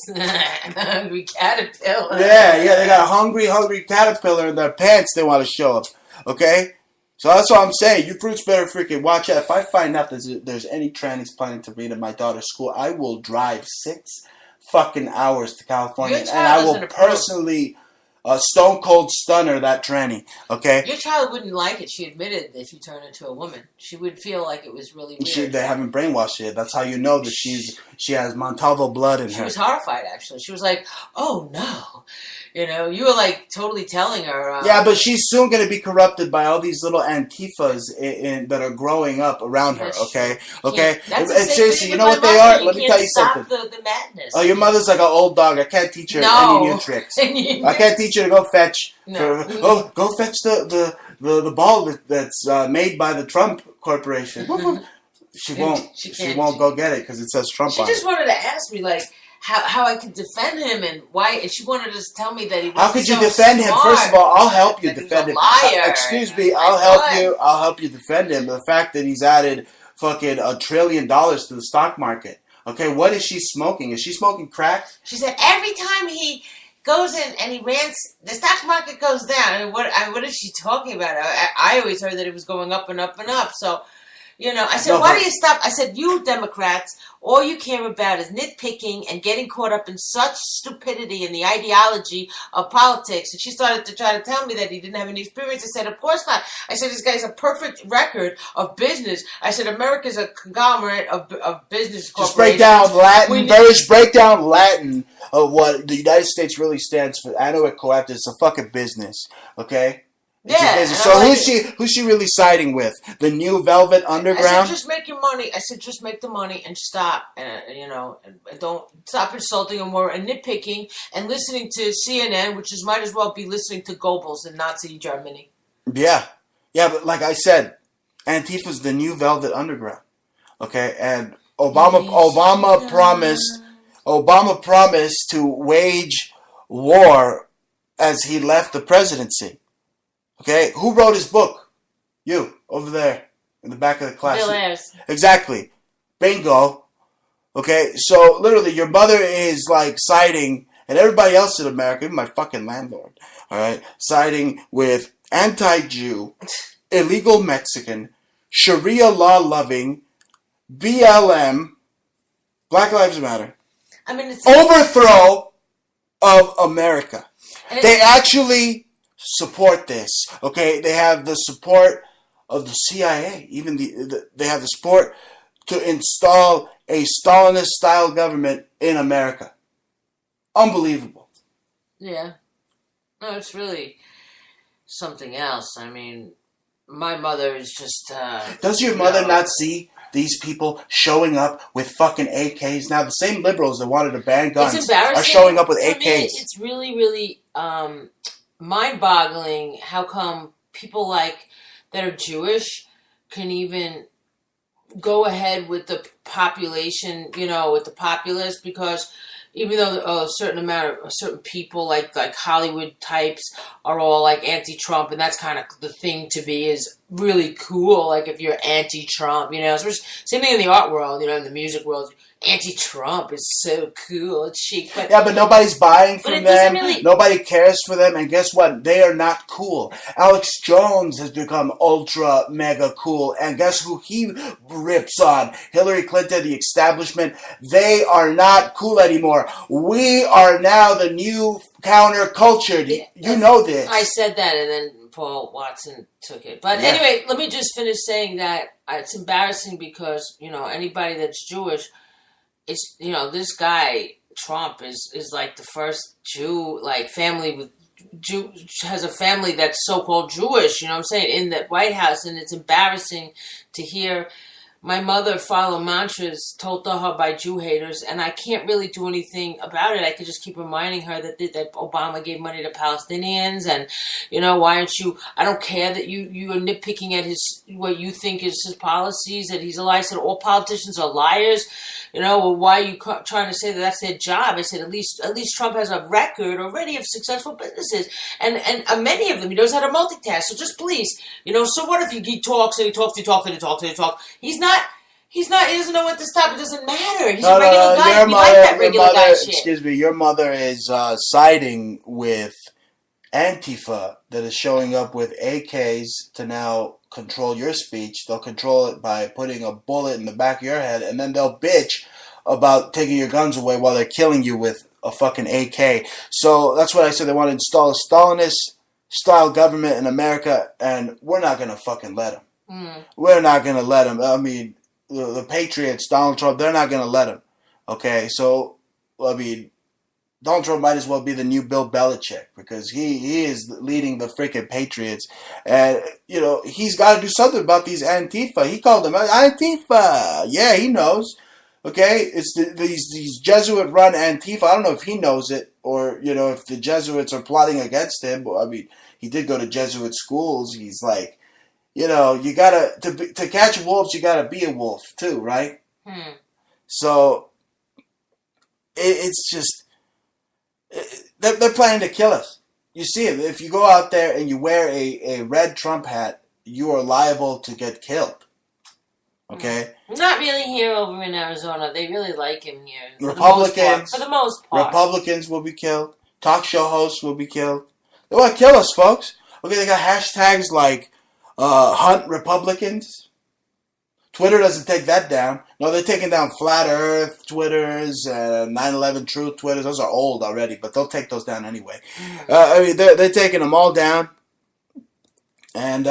Hungry Caterpillar. Yeah, they got a Hungry Caterpillar in their pants they want to show up. Okay? So that's what I'm saying. You fruits better freaking watch out. If I find out there's any trannies planning to read at my daughter's school, I will drive 6 fucking hours to California, and I will personally stone cold stunner that tranny. Okay. Your child wouldn't like it. She admitted if you turn into a woman, she would feel like it was really weird. They haven't brainwashed her. That's how you know that she has Montalvo blood in her. She was horrified. Actually, she was like, "Oh no." You know, you were like totally telling her. Yeah, but she's soon going to be corrupted by all these little Antifas that are growing up around her, okay? Okay? Seriously, you know what they are? Let me tell you something. The madness. Oh, your mother's like an old dog. I can't teach her any new tricks. I can't teach her to go fetch. Go fetch the ball that's made by the Trump Corporation. She won't. She won't go get it because it says Trump on it. She just wanted to ask me, like, how I could defend him and why, and she wanted to tell me that he was How could you defend him? First of all, I'll help you defend him. Excuse me, I'll help you defend him. The fact that he's added fucking $1 trillion to the stock market. Okay, what is she smoking? Is she smoking crack? She said every time he goes in and he rants, the stock market goes down. I mean, what is she talking about? I always heard that it was going up and up and up. So, you know, I said, why do you stop? I said, you Democrats, all you care about is nitpicking and getting caught up in such stupidity in the ideology of politics. And she started to try to tell me that he didn't have any experience. I said, of course not. I said, this guy's a perfect record of business. I said, America's a conglomerate of business corporations. Just break down Latin, break down Latin of what the United States really stands for. I know it correct. It's a fucking business, okay? Yeah. So who's she really siding with? The New Velvet Underground? I said, just make your money. I said, just make the money and stop. You know, don't stop insulting them more and nitpicking and listening to CNN, which might as well be listening to Goebbels in Nazi Germany. Yeah, but like I said, Antifa's the New Velvet Underground. Okay, and Obama promised to wage war as he left the presidency. Okay, who wrote his book? You, over there, in the back of the class. Bill Ayers. Exactly. Bingo. Okay, so literally your mother is like siding, and everybody else in America, even my fucking landlord, alright, siding with anti-Jew, illegal Mexican, Sharia law-loving, BLM, Black Lives Matter. I mean, it's overthrow of America. They actually support this, okay? They have the support of the CIA. Even they have the support to install a Stalinist-style government in America. Unbelievable. Yeah. No, it's really something else. I mean, my mother is just... Does your mother not see these people showing up with fucking AKs? Now, the same liberals that wanted to ban guns are showing up with AKs. Me, it's really, really... mind-boggling how come people like that are Jewish can even go ahead with the population, you know, with the populace, because even though a certain people like Hollywood types are all like anti-Trump, and that's kind of the thing to be, is really cool. Like if you're anti-Trump, you know, same thing in the art world, you know, in the music world. Anti-Trump is so cool, it's chic. But nobody's buying from them. Nobody cares for them. And guess what? They are not cool. Alex Jones has become ultra mega cool. And guess who he rips on? Hillary Clinton, the establishment. They are not cool anymore. We are now the new counterculture. You know this. I said that, and then Paul Watson took it. But anyway, let me just finish saying that it's embarrassing because, you know, anybody that's Jewish... It's, you know, this guy, Trump, is like the first Jew, like family with has a family that's so-called Jewish, you know what I'm saying, in the White House. And it's embarrassing to hear my mother follow mantras told to her by Jew haters, and I can't really do anything about it. I could just keep reminding her that Obama gave money to Palestinians, and, you know, why aren't you, I don't care that you are nitpicking at what you think is his policies, that he's a liar. I said all politicians are liars. You know, well, why are you trying to say that that's their job? I said, at least Trump has a record already of successful businesses. And many of them, he knows how to multitask. So just please, you know, so what if he talks and he talks. He doesn't know what to stop. It doesn't matter. He's a regular guy. We like that regular guy shit. Excuse me, your mother is siding with Antifa that is showing up with AKs to now control your speech. They'll control it by putting a bullet in the back of your head, and then they'll bitch about taking your guns away while they're killing you with a fucking AK. So that's what I said. They want to install a Stalinist-style government in America, and we're not going to fucking let them. We're not going to let them. I mean, the Patriots, Donald Trump, they're not going to let them. Okay, so, I mean, Donald Trump might as well be the new Bill Belichick because he is leading the freaking Patriots. And, you know, he's got to do something about these Antifa. He called them Antifa. Yeah, he knows. Okay, it's these Jesuit-run Antifa. I don't know if he knows it or, you know, if the Jesuits are plotting against him. But, I mean, he did go to Jesuit schools. He's like, you know, you got to catch wolves, you got to be a wolf too, right? So, it's just, they're planning to kill us. You see it. If you go out there and you wear a red Trump hat, you are liable to get killed. Okay? Not really here over in Arizona. They really like him here. Republicans. For the most part. Republicans will be killed. Talk show hosts will be killed. They want to kill us, folks. Okay, they got hashtags like hunt Republicans. Twitter doesn't take that down. No, they're taking down Flat Earth Twitters, 9/11 Truth Twitters. Those are old already, but they'll take those down anyway. I mean, they're taking them all down. And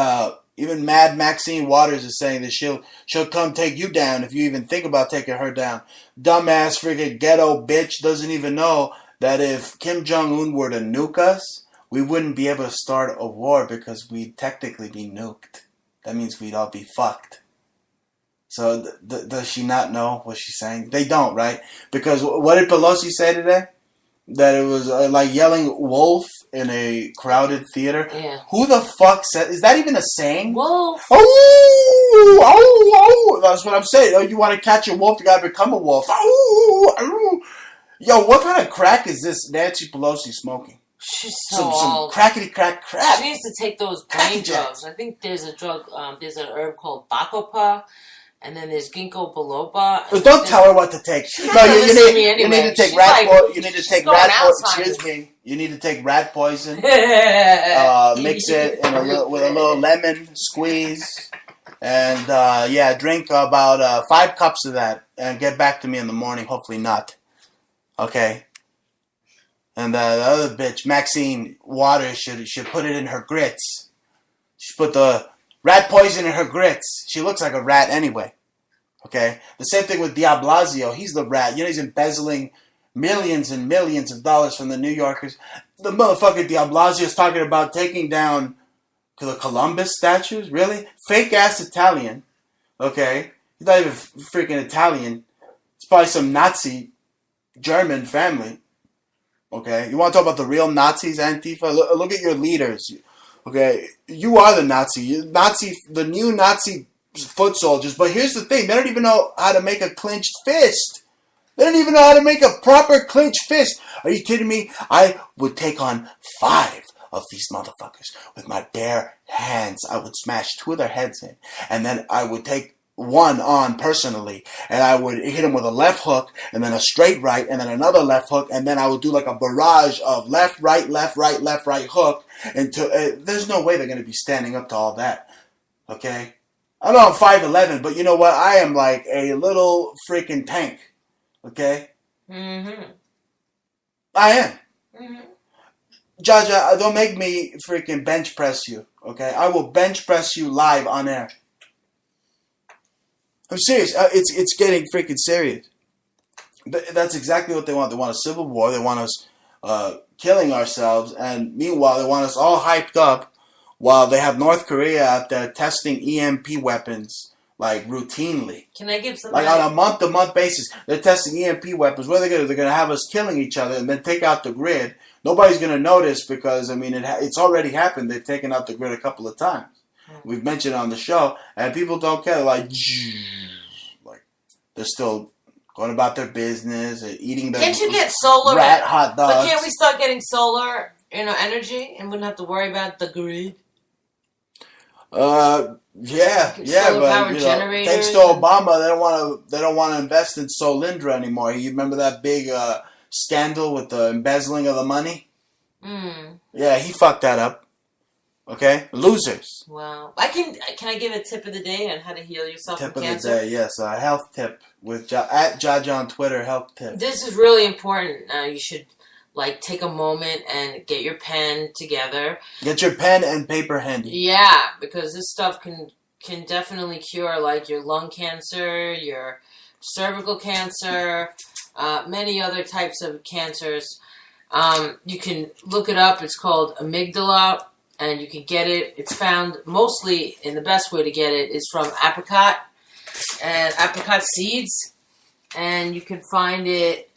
even Mad Maxine Waters is saying that she'll come take you down if you even think about taking her down. Dumbass friggin' ghetto bitch doesn't even know that if Kim Jong-un were to nuke us, we wouldn't be able to start a war because we'd technically be nuked. That means we'd all be fucked. So does she not know what she's saying? They don't, right? Because what did Pelosi say today? That it was like yelling wolf in a crowded theater. Yeah. Who the fuck said? Is that even a saying? Wolf. Oh, oh, oh. That's what I'm saying. Oh, you want to catch a wolf, you got to become a wolf. Oh, oh. Yo, what kind of crack is this Nancy Pelosi smoking? She's so Some old. crackety crack crap. She needs to take those brain drugs. I think there's a drug, there's an herb called Bacopa, and then there's Ginkgo biloba. But don't tell her what to take. No, you need to take rat poison. You need to take rat poison. Excuse me. You need to take rat poison. Mix it with a little lemon squeeze, and drink about 5 cups of that, and get back to me in the morning. Hopefully not. Okay. And the other bitch, Maxine Waters, should put it in her grits. She put the rat poison in her grits. She looks like a rat anyway. Okay? The same thing with de Blasio. He's the rat. You know, he's embezzling millions and millions of dollars from the New Yorkers. The motherfucker de Blasio is talking about taking down the Columbus statues. Really? Fake-ass Italian. Okay? He's not even freaking Italian. It's probably some Nazi German family. Okay, you want to talk about the real Nazis, Antifa? Look at your leaders. Okay, you are the Nazi, the new Nazi foot soldiers. But here's the thing: they don't even know how to make a clenched fist. They don't even know how to make a proper clenched fist. Are you kidding me? I would take on 5 of these motherfuckers with my bare hands. I would smash 2 of their heads in, and then I would take one on personally, and I would hit him with a left hook, and then a straight right, and then another left hook, and then I would do like a barrage of left, right hook, until there's no way they're going to be standing up to all that. Okay? I know I'm 5'11", but you know what? I am like a little freaking tank. Okay? Mm-hmm. I am. Mm-hmm. Jaja, don't make me freaking bench press you. Okay? I will bench press you live on air. I'm serious. It's getting freaking serious. But that's exactly what they want. They want a civil war. They want us killing ourselves. And meanwhile, they want us all hyped up while they have North Korea out there testing EMP weapons, like, routinely. Can I give some... Like, on a month-to-month basis, they're testing EMP weapons. What are they going to do? They're going to have us killing each other and then take out the grid. Nobody's going to notice because, I mean, it's already happened. They've taken out the grid a couple of times. We've mentioned it on the show, and people don't care. Like they're still going about their business and eating their Can't you get solar rat hot dogs. But can't we start getting solar, energy, and wouldn't have to worry about the grid? But thanks to Obama, they don't want to invest in Solindra anymore. You remember that big scandal with the embezzling of the money? Mm. Yeah, he fucked that up. Okay? Losers. Wow. Can I give a tip of the day on how to heal yourself Tip from of cancer? the day, yes. A health tip with at Jaja on Twitter, health tip. This is really important. You should take a moment and get your pen together. Get your pen and paper handy. Yeah, because this stuff can definitely cure your lung cancer, your cervical cancer, many other types of cancers. You can look it up. It's called amygdala, and you can get it. It's found mostly, and the best way to get it is from apricot and apricot seeds, and you can find it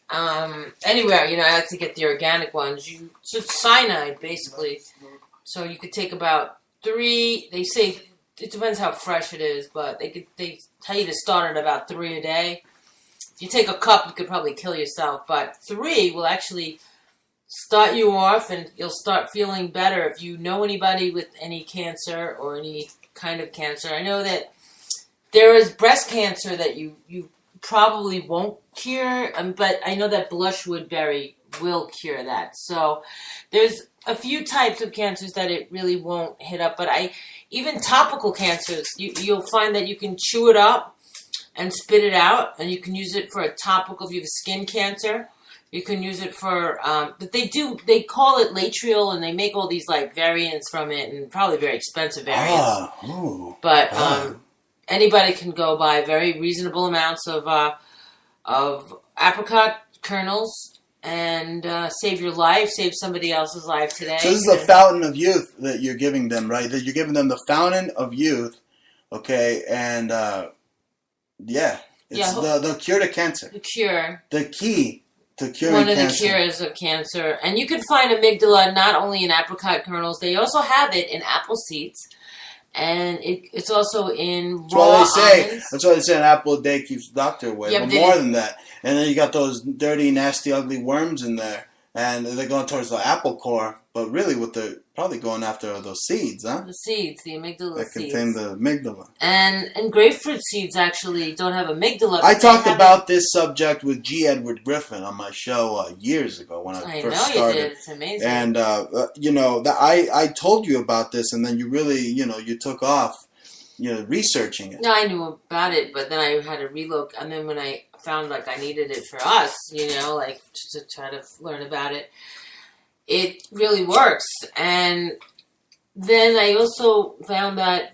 anywhere. I have to get the organic ones. It's cyanide, basically. So you could take about 3. They say it depends how fresh it is, but they tell you to start at about 3 a day. If you take a cup, you could probably kill yourself, but 3 will actually start you off, and you'll start feeling better. If you know anybody with any cancer or any kind of cancer, I know that there is breast cancer that you probably won't cure, but I know that blushwood berry will cure that. So there's a few types of cancers that it really won't hit up, but even topical cancers, you'll find that you can chew it up and spit it out, and you can use it for a topical if you have skin cancer. You can use it for, but they call it latriol, and they make all these variants from it, and probably very expensive variants. But anybody can go buy very reasonable amounts of apricot kernels and save your life, save somebody else's life today. So this is the fountain of youth that you're giving them, right? That you're giving them the fountain of youth, okay? And it's the cure to cancer. The cure. The key to curing cancer. One of the cures of cancer. And you can find amygdala not only in apricot kernels, they also have it in apple seeds. And it's also in raw almonds. That's why they say an apple a day keeps the doctor away. Yeah, but more than that. And then you got those dirty, nasty, ugly worms in there. And they're going towards the apple core. But really, they're probably going after those seeds, huh? The seeds, the amygdala that seeds. contain the amygdala. And grapefruit seeds actually don't have amygdala. I talked about this subject with G. Edward Griffin on my show years ago when I first started. I know you did. It's amazing. And, I told you about this, and then you really, you took off, researching it. No, I knew about it, but then I had to relook. And then when I found I needed it for us, to try to learn about it, it really works. And then I also found that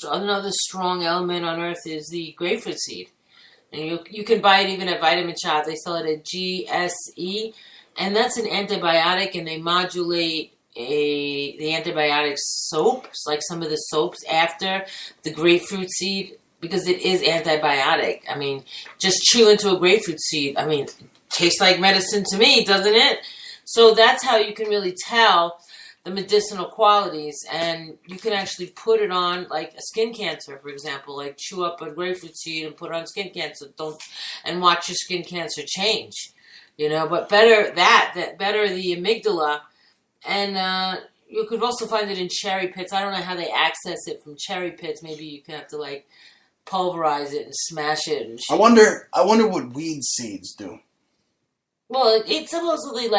another strong element on earth is the grapefruit seed. And you can buy it even at Vitamin Shop. They sell it at GSE. And that's an antibiotic, and they modulate the antibiotic soaps, like some of the soaps after the grapefruit seed, because it is antibiotic. I mean, just chew into a grapefruit seed. I mean, tastes like medicine to me, doesn't it? So that's how you can really tell the medicinal qualities, and you can actually put it on a skin cancer, for example, chew up a grapefruit seed and put it on skin cancer, and watch your skin cancer change, but better better the amygdala, and you could also find it in cherry pits. I don't know how they access it from cherry pits. Maybe you can have to pulverize it and smash it. And I wonder what weed seeds do. Well, it's supposedly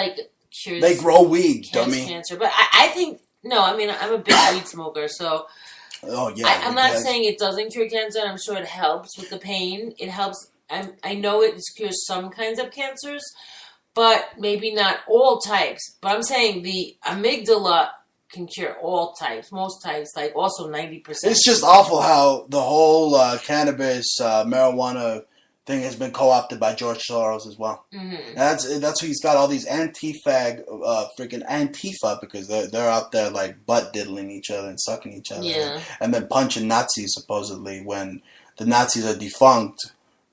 cures. They grow weed, dummy. Cancer, but I think no. I mean, I'm a big weed smoker, so. Oh yeah. I'm not saying it doesn't cure cancer. I'm sure it helps with the pain. It helps. I know it cures some kinds of cancers, but maybe not all types. But I'm saying the amygdala can cure all types, most types, also 90%. It's just awful how the whole cannabis, marijuana thing has been co-opted by George Soros as well. Mm-hmm. That's why he's got all these freaking Antifa, because they're out there butt diddling each other and sucking each other, and then punching Nazis supposedly when the Nazis are defunct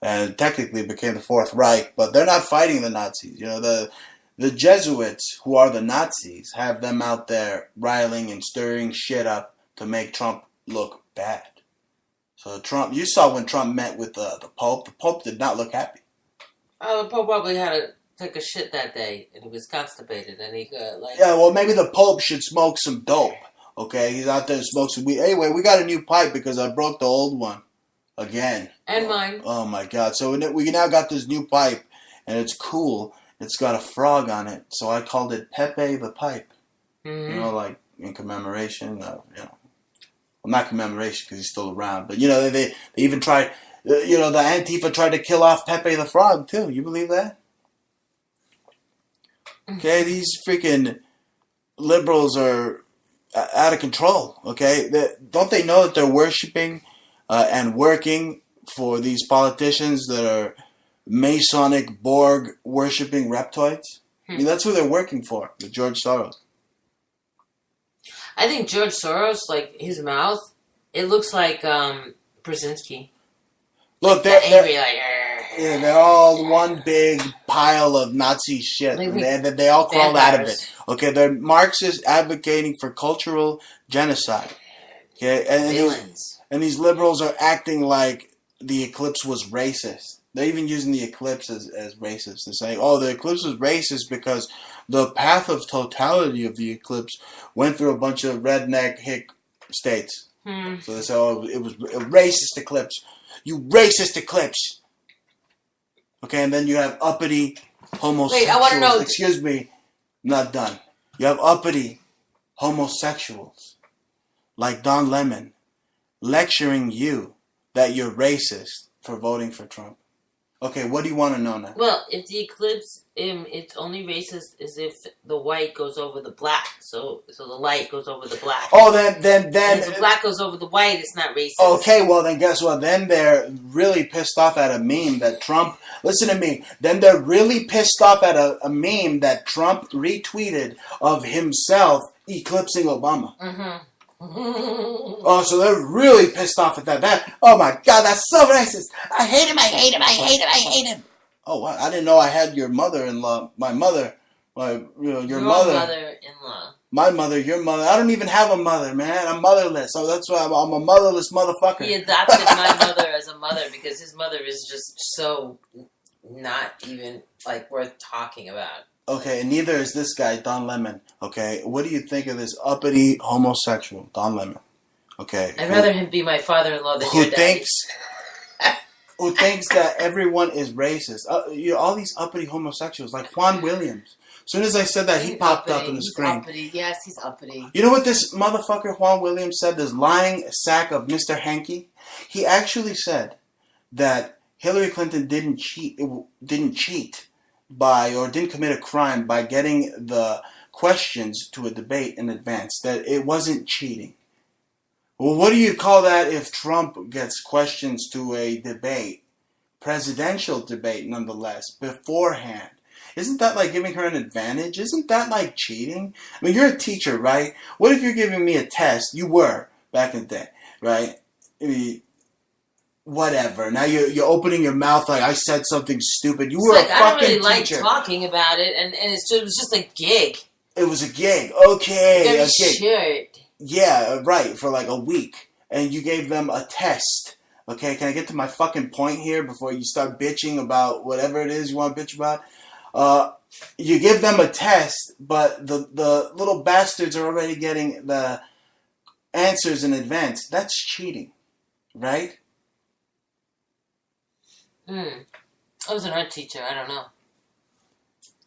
and technically became the Fourth Reich, but they're not fighting the Nazis. The Jesuits, who are the Nazis, have them out there riling and stirring shit up to make Trump look bad. So Trump, you saw when Trump met with the Pope. The Pope did not look happy. Oh, the Pope probably had to take a shit that day, and he was constipated, and he Yeah, well, maybe the Pope should smoke some dope. Okay, he's out there smoking some weed. Anyway, we got a new pipe because I broke the old one again. And mine. Oh my God! So we now got this new pipe, and it's cool. It's got a frog on it, so I called it Pepe the Pipe. Mm-hmm. in commemoration of, well, not commemoration because he's still around, but they even tried, the Antifa tried to kill off Pepe the Frog too. You believe that? Okay, these freaking liberals are out of control. Okay, don't they know that they're worshiping and working for these politicians that are Masonic Borg worshipping reptoids? I mean, that's who they're working for, with George Soros. I think George Soros, like his mouth, it looks like Brzezinski. Look, they're angry, yeah, they're all one big pile of Nazi shit. They all crawled out of it. Okay, they're Marxists advocating for cultural genocide. Okay, and these liberals are acting like the eclipse was racist. They're even using the eclipse as racist. They're saying, oh, the eclipse was racist because the path of totality of the eclipse went through a bunch of redneck hick states. So they say, oh, it was a racist eclipse. You racist eclipse. Okay, and then you have uppity homosexuals. Wait, I want to know. Excuse me, I'm not done. You have uppity homosexuals like Don Lemon lecturing you that you're racist for voting for Trump. Okay, what do you want to know now? Well, if the eclipse, it's only racist as if the white goes over the black. So the light goes over the black. Oh, then if the black goes over the white, it's not racist. Okay, well then guess what? Then they're really pissed off at a meme that Trump. Listen to me. Then they're really pissed off at a meme that Trump retweeted of himself eclipsing Obama. Mm-hmm. Oh, so they're really pissed off at that. Oh my God, that's so racist. I hate him. I hate him. I hate him. I hate him. Oh, wow. I didn't know I had your mother-in-law. My mother. Your mother-in-law. My mother, your mother. I don't even have a mother, man. I'm motherless. So that's why I'm a motherless motherfucker. He adopted my mother as a mother because his mother is just so not even like worth talking about. Okay, and neither is this guy, Don Lemon. Okay, what do you think of this uppity homosexual, Don Lemon? Okay, I'd rather him be my father-in-law than your daddy. Who thinks that everyone is racist? All these uppity homosexuals, like Juan Williams. As soon as I said that, he popped up on the screen. Uppity. Yes, he's uppity. You know what this motherfucker Juan Williams said? This lying sack of Mr. Hanky. He actually said that Hillary Clinton didn't cheat by, or didn't commit a crime by getting the questions to a debate in advance. That it wasn't cheating. Well, what do you call that if Trump gets questions to a debate, presidential debate nonetheless, beforehand? Isn't that like giving her an advantage? Isn't that like cheating? I mean, you're a teacher, right? What if you're giving me a test? You were back in the day, right? I mean, whatever. Now you're opening your mouth like I said something stupid. You were a fucking teacher. I don't really like talking about it, and it was just a gig. It was a gig. Okay. Very short. Yeah, right, for like a week. And you gave them a test. Okay, can I get to my fucking point here before you start bitching about whatever it is you want to bitch about? You give them a test, but the little bastards are already getting the answers in advance. That's cheating, right? I was an art teacher. I don't know.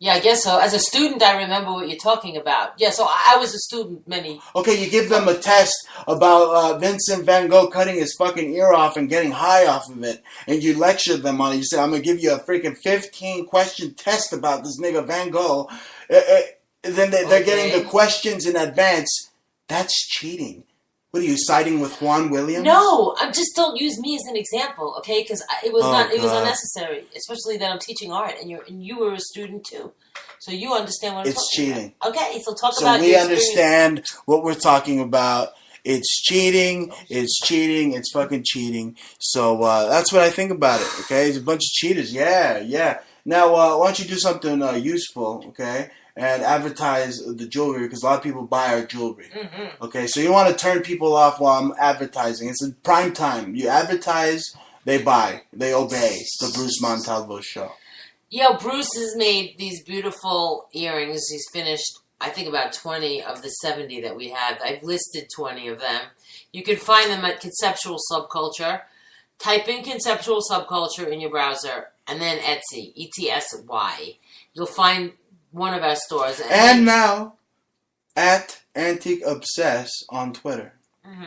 Yeah, I guess so. As a student, I remember what you're talking about. Yeah, so I was a student many... Okay, you give them a test about Vincent van Gogh cutting his fucking ear off and getting high off of it, and you lecture them on it. You say, I'm going to give you a freaking 15-question test about this nigga Van Gogh. Then they're getting the questions in advance. That's cheating. What are you, siding with Juan Williams? No, just don't use me as an example, okay? Because it was unnecessary, especially that I'm teaching art, and you were a student too, so you understand what I'm talking cheating. About. Okay, so talk about. So we understand what we're talking about. It's cheating. It's cheating. It's fucking cheating. So that's what I think about it. Okay, it's a bunch of cheaters. Yeah. Now why don't you do something useful? Okay. And advertise the jewelry because a lot of people buy our jewelry. Mm-hmm. Okay, so you want to turn people off while I'm advertising. It's in prime time. You advertise, they buy, they obey. The Bruce Montalvo show. Yeah, Bruce has made these beautiful earrings. He's finished, I think, about 20 of the 70 that we have. I've listed 20 of them. You can find them at Conceptual Subculture. Type in Conceptual Subculture in your browser, and then Etsy, ETSY. You'll find one of our stores. And now, at Antique Obsess on Twitter. Mm-hmm.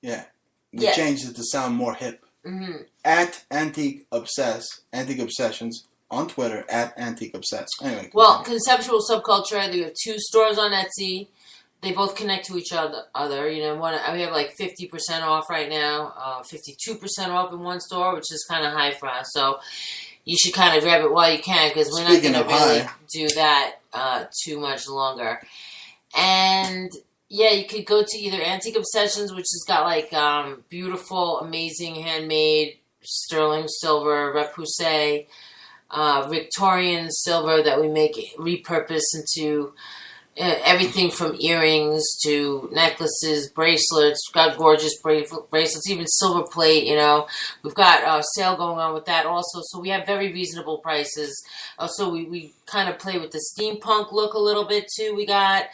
Yeah. We changed it to sound more hip. Mm-hmm. At Antique Obsess, Antique Obsessions on Twitter, at Antique Obsess. Anyway. Well, Conceptual Subculture, they have 2 stores on Etsy. They both connect to each other. You know, we have like 50% off right now, 52% off in one store, which is kind of high for us. So you should kind of grab it while you can, because we're not going to really do that too much longer. And yeah, you could go to either Antique Obsessions, which has got like beautiful, amazing handmade sterling silver, repoussé, Victorian silver that we make repurpose into everything from earrings to necklaces, bracelets. We've got gorgeous bracelets, even silver plate, you know. We've got a sale going on with that also. So we have very reasonable prices. Also, we kind of play with the steampunk look a little bit too, we got.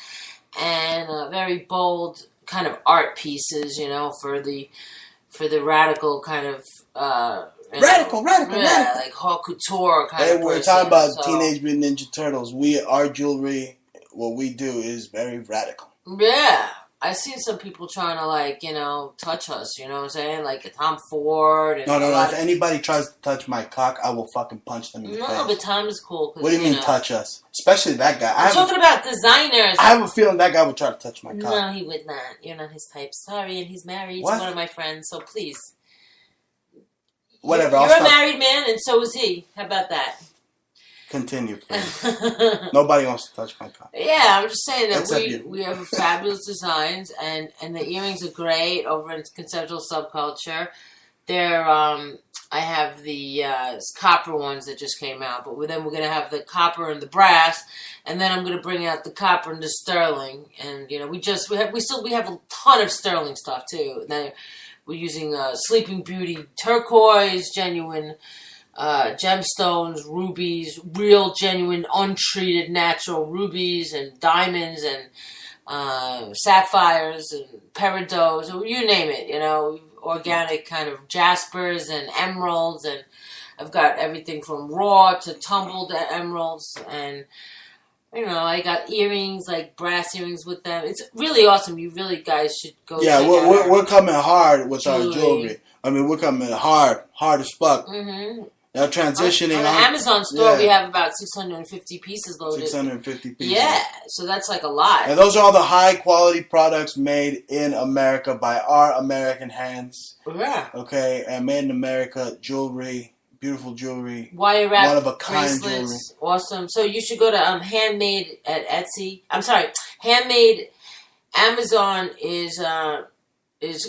And very bold kind of art pieces, you know, for the radical kind of... radical, like haute couture kind of person. We're talking about Teenage Mutant Ninja Turtles. Our jewelry... What we do is very radical. Yeah. I've seen some people trying to, like, you know, touch us, you know what I'm saying? Like Tom Ford. And no. If anybody tries to touch my cock, I will fucking punch them in the face. No, but Tom is cool. What do you mean touch us? Especially that guy. I'm talking about designers. I have a feeling that guy would try to touch my cock. No, he would not. You're not his type. Sorry, and he's married to one of my friends, so please. Whatever. You're a married man, and so is he. How about that? Continue, please. Nobody wants to touch my cock. Yeah, I'm just saying that we have fabulous designs, and the earrings are great over in Conceptual Subculture. They're I have the copper ones that just came out, but then we're gonna have the copper and the brass, and then I'm gonna bring out the copper and the sterling, and you know we have a ton of sterling stuff too. Now we're using Sleeping Beauty turquoise, genuine. Gemstones, rubies, real, genuine, untreated, natural rubies and diamonds and sapphires and peridots, you name it, you know, organic kind of jaspers and emeralds, and I've got everything from raw to tumbled emeralds, and you know, I got earrings, like brass earrings with them. It's really awesome. You really guys should go. Yeah, we're coming hard with our jewelry. I mean, we're coming hard as fuck. Mm-hmm. Now transitioning on the Amazon store, we have about 650 pieces loaded. 650 pieces. Yeah, so that's like a lot. And those are all the high quality products made in America by our American hands. Yeah. Okay, and made in America jewelry, beautiful jewelry, wire wrap, one of a kind jewelry. Awesome. So you should go to Handmade at Etsy. I'm sorry, Handmade. Amazon is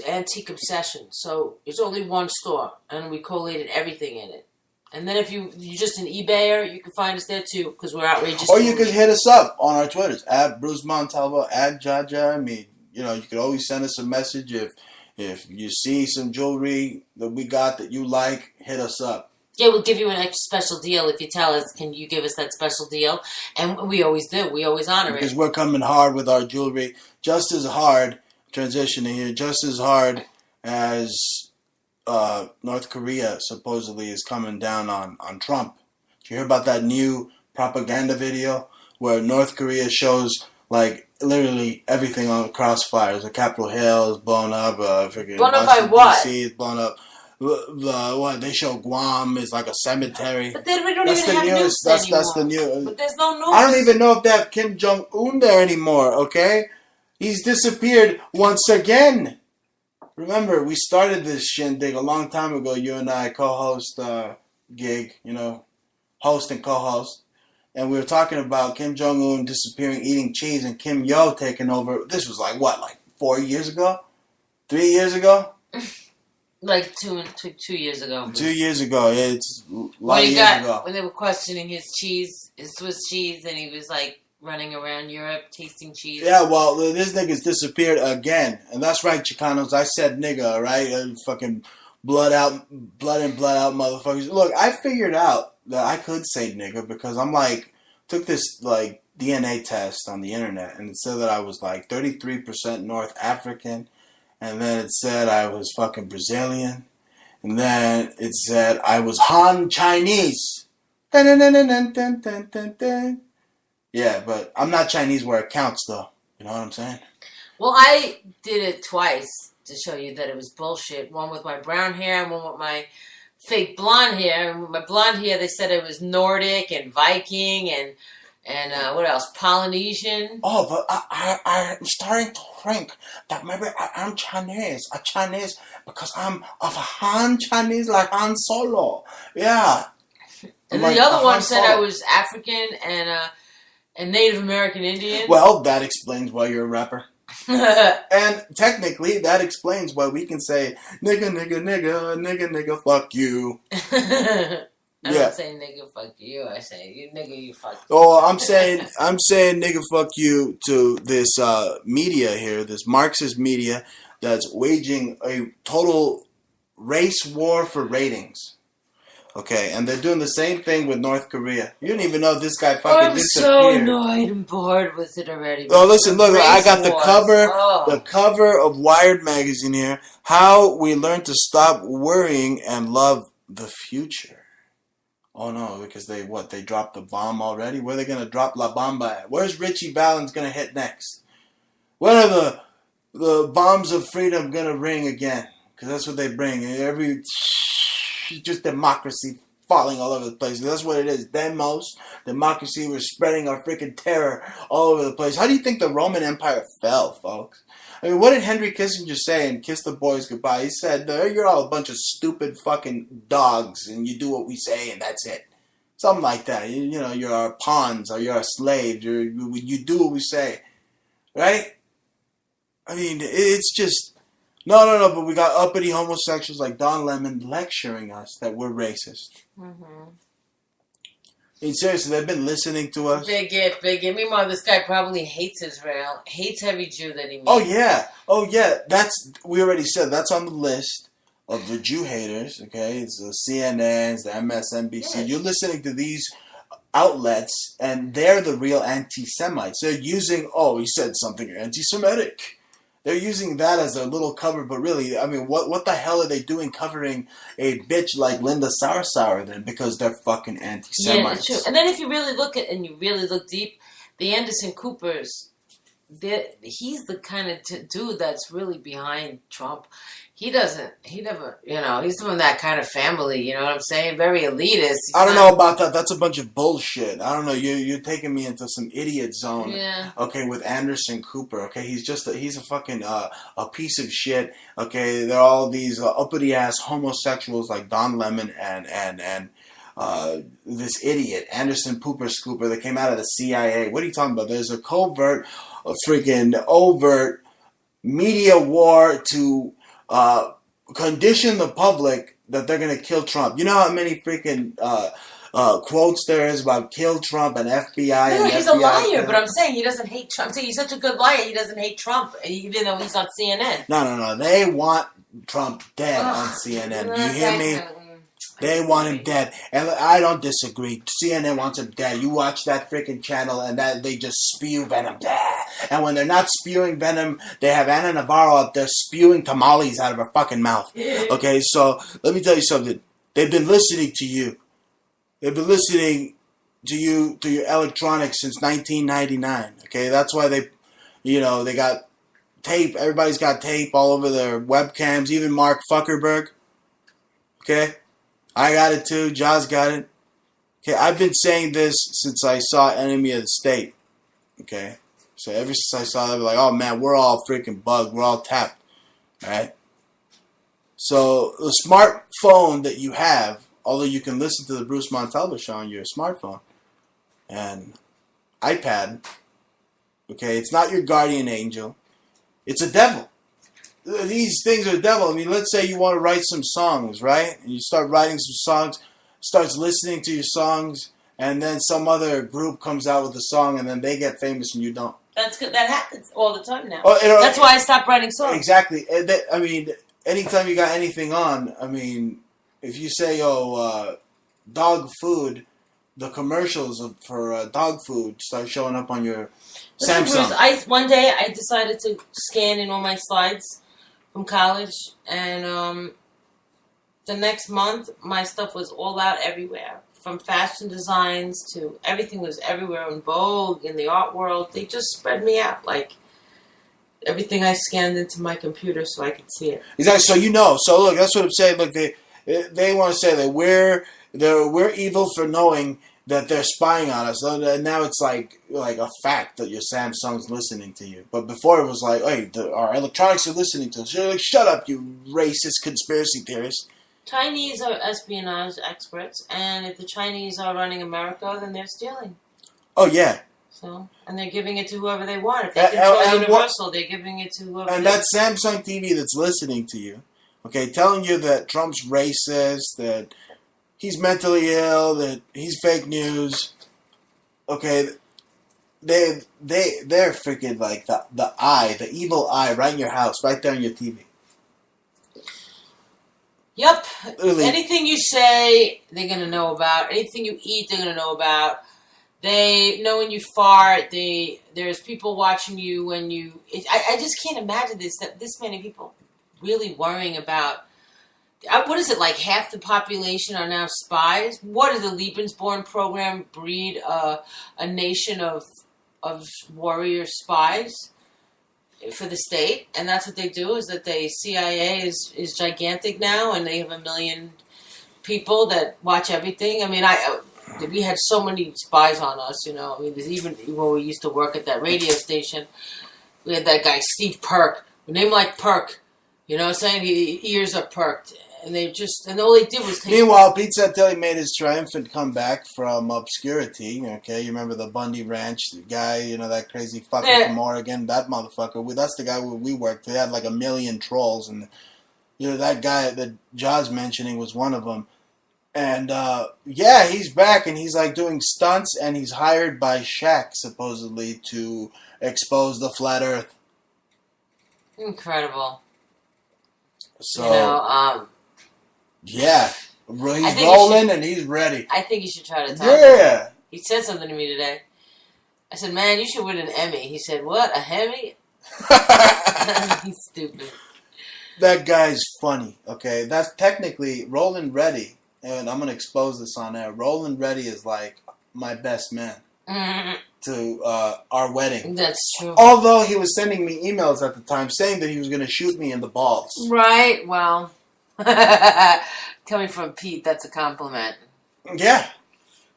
Antique Obsession. So it's only one store, and we collated everything in it. And then if you're just an eBayer, you can find us there too, because we're outrageous. Or you could hit us up on our Twitters, at Bruce Montalvo, at Jaja. I mean, you know, you could always send us a message if you see some jewelry that we got that you like, hit us up. Yeah, we'll give you an extra special deal if you tell us, can you give us that special deal? And we always do. We always honor it. Because we're coming hard with our jewelry. Just as hard, transitioning here, just as hard as... North Korea supposedly is coming down on Trump. Did you hear about that new propaganda video where North Korea shows like literally everything on crossfires? The Capitol Hill is blown up. Blown up by what? DC is blown up. What they show Guam is like a cemetery. But then we don't even have news That's the news. But there's no news. I don't even know if they have Kim Jong-un there anymore. Okay, he's disappeared once again. Remember, we started this shindig a long time ago. You and I co-host gig, you know, host and co-host, and we were talking about Kim Jong-un disappearing, eating cheese, and Kim Yo taking over. This was like 4 years ago, 3 years ago, like 2 years ago. 2 years ago, it's a lot of years ago. When they were questioning his cheese, his Swiss cheese, and he was like running around Europe tasting cheese. Yeah, well, this nigga's disappeared again. And that's right, Chicanos. I said nigga, right? Fucking blood and blood out motherfuckers. Look, I figured out that I could say nigga because I'm like, took this like DNA test on the internet and it said that I was like 33% North African. And then it said I was fucking Brazilian. And then it said I was Han Chinese. Dun, dun, dun, dun, dun, dun, dun, dun. Yeah, but I'm not Chinese where it counts, though. You know what I'm saying? Well, I did it twice to show you that it was bullshit. One with my brown hair and one with my fake blonde hair. And with my blonde hair, they said it was Nordic and Viking and what else? Polynesian. Oh, but I'm starting to think that maybe I'm Chinese. A Chinese because I'm of Han Chinese like Han Solo. Yeah. And like the other one Han said Solo. I was African and Native American Indian. Well, that explains why you're a rapper. And technically, that explains why we can say nigga, nigga, nigga, nigga, nigga, fuck you. I don't say nigga fuck you. I say you nigga you fuck. Oh, I'm saying nigga fuck you to this media here, this Marxist media that's waging a total race war for ratings. Okay, and they're doing the same thing with North Korea. You don't even know if this guy fucking disappeared. I'm so annoyed and bored with it already. Oh, listen, look, I got the cover, Oh. the cover of Wired magazine here. How we learn to stop worrying and love the future. Oh no, because they dropped the bomb already? Where are they gonna drop La Bamba at? Where's Richie Valens gonna hit next? When are the bombs of freedom gonna ring again? Because that's what they bring. Just democracy falling all over the place. That's what it is. Demos, democracy. We're spreading our freaking terror all over the place. How do you think the Roman Empire fell, folks? I mean, what did Henry Kissinger say in Kiss the Boys Goodbye? He said, you're all a bunch of stupid fucking dogs, and you do what we say, and that's it. Something like that. You know, you're our pawns, or you're our slaves. You do what we say. Right? I mean, it's just... No, but we got uppity homosexuals like Don Lemon lecturing us that we're racist. Mm-hmm. I mean, seriously, they've been listening to us. Bigot. Meanwhile, this guy probably hates Israel, hates every Jew that he meets. Oh yeah. We already said that's on the list of the Jew haters. Okay, it's the CNNs, the MSNBC. Yes. You're listening to these outlets, and they're the real anti-Semites. They're using, he said something anti-Semitic. They're using that as a little cover, but really, I mean, what the hell are they doing covering a bitch like Linda Sauer then? Because they're fucking anti-Semites. Yeah, it's true. And then if you really look at and you really look deep, the Anderson Coopers, he's the kind of dude that's really behind Trump. He's from that kind of family, you know what I'm saying? Very elitist. I don't know about that. That's a bunch of bullshit. I don't know. You're taking me into some idiot zone. Yeah. Okay, with Anderson Cooper. Okay, he's a fucking a piece of shit. Okay, they're all these uppity ass homosexuals like Don Lemon and this idiot Anderson Pooper Scooper that came out of the CIA. What are you talking about? There's a covert, overt media war to condition the public that they're going to kill Trump. You know how many freaking quotes there is about kill Trump and FBI? No, and he's FBI a liar, but I'm saying he doesn't hate Trump. I'm saying he's such a good liar, he doesn't hate Trump, even though he's on CNN. No. They want Trump dead on CNN. Do you hear me? They want him dead. And I don't disagree. CNN wants him dead. You watch that freaking channel and that they just spew venom. And when they're not spewing venom, they have Ana Navarro up there spewing tamales out of her fucking mouth. Okay, so let me tell you something. They've been listening to you. They've been listening to your electronics since 1999. Okay, that's why they got tape. Everybody's got tape all over their webcams. Even Mark Zuckerberg. Okay. I got it too. Jaws got it. Okay, I've been saying this since I saw Enemy of the State. Okay, so ever since I saw that, I'm like, oh man, we're all freaking bugged. We're all tapped. Alright? So the smartphone that you have, although you can listen to the Bruce Montalvo show on your smartphone and iPad, okay, it's not your guardian angel. It's a devil. These things are the devil. I mean, let's say you want to write some songs, right? And you start writing some songs, starts listening to your songs, and then some other group comes out with a song, and then they get famous and you don't. That's good. That happens all the time now. Oh, that's why I stopped writing songs. Exactly. I mean, anytime you got anything on, I mean, if you say, dog food, the commercials for dog food start showing up on your Samsung. Bruce, one day I decided to scan in all my slides from college, and the next month my stuff was all out everywhere, from fashion designs to everything was everywhere in Vogue, in the art world. They just spread me out like everything I scanned into my computer so I could see it. Exactly. So you know. So look, that's what I'm saying. Look, they want to say that we're evil for knowing that they're spying on us. So now it's like a fact that your Samsung's listening to you. But before it was like, hey, our electronics are listening to us. You're like, shut up, you racist conspiracy theorist. Chinese are espionage experts, and if the Chinese are running America, then they're stealing. Oh yeah. So, and they're giving it to whoever they want. If they control Universal, they're giving it to whoever. And that Samsung TV that's listening to you, okay, telling you that Trump's racist, that he's mentally ill, that he's fake news. Okay, they're freaking like the evil eye right in your house, right there on your TV. Yep. Literally. Anything you say, they're gonna know about. Anything you eat, they're gonna know about. They know when you fart. There's people watching you when you. I just can't imagine this many people really worrying about. What is it, like half the population are now spies? What does the Lebensborn program breed a nation of warrior spies for the state? And that's what they do, is that CIA is gigantic now, and they have 1 million people that watch everything. I mean, we had so many spies on us, you know. I mean, there's even when we used to work at that radio station, we had that guy, Steve Perk, a name like Perk, you know what I'm saying? Ears are perked. And all they did was take... Meanwhile, Pete Santilli made his triumphant comeback from obscurity, okay? You remember the Bundy Ranch guy, you know, that crazy fucker from Oregon? That motherfucker, that's the guy we worked with. He had like 1 million trolls, and, you know, that guy that Jaws mentioning was one of them. And, yeah, he's back, and he's, like, doing stunts, and he's hired by Shaq, supposedly, to expose the flat earth. Incredible. So... You know, yeah, he's rolling and he's ready. I think you should try to talk to him. He said something to me today. I said, man, you should win an Emmy. He said, what, a Hemi? He's stupid. That guy's funny, okay? That's technically Roland Reddy, and I'm going to expose this on air. Roland Reddy is like my best man to our wedding. That's true. Although he was sending me emails at the time saying that he was going to shoot me in the balls. Right, well... Coming from Pete, that's a compliment. Yeah.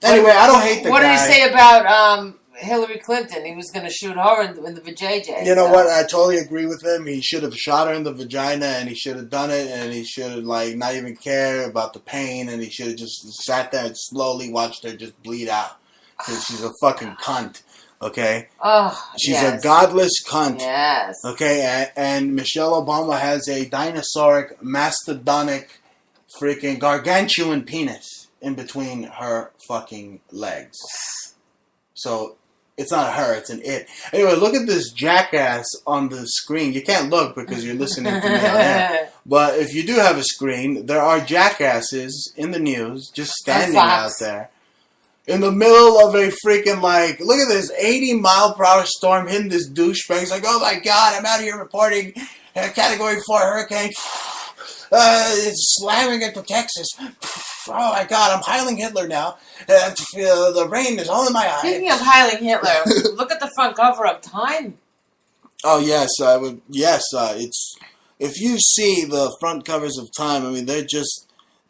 Anyway, I don't hate the guy. What did he say about Hillary Clinton? He was going to shoot her in the vajayjay. You know what? I totally agree with him. He should have shot her in the vagina, and he should have done it, and he should have, like, not even care about the pain, and he should have just sat there and slowly watched her just bleed out. Because she's a fucking cunt. Okay? Oh, she's a godless cunt. Yes. Okay? And Michelle Obama has a dinosauric, mastodonic, freaking gargantuan penis in between her fucking legs. So, it's not her, it's an it. Anyway, look at this jackass on the screen. You can't look because you're listening to me on air. But if you do have a screen, there are jackasses in the news just standing out there. In the middle of a freaking, like, look at this 80-mile-per-hour storm hitting this douchebag. He's like, oh my god, I'm out here reporting a Category 4 hurricane. It's slamming into Texas. Oh my god, I'm Heiling Hitler now. The rain is all in my eyes. Speaking of Heiling Hitler, look at the front cover of Time. Oh yes, I would. Yes, it's. If you see the front covers of Time, I mean, they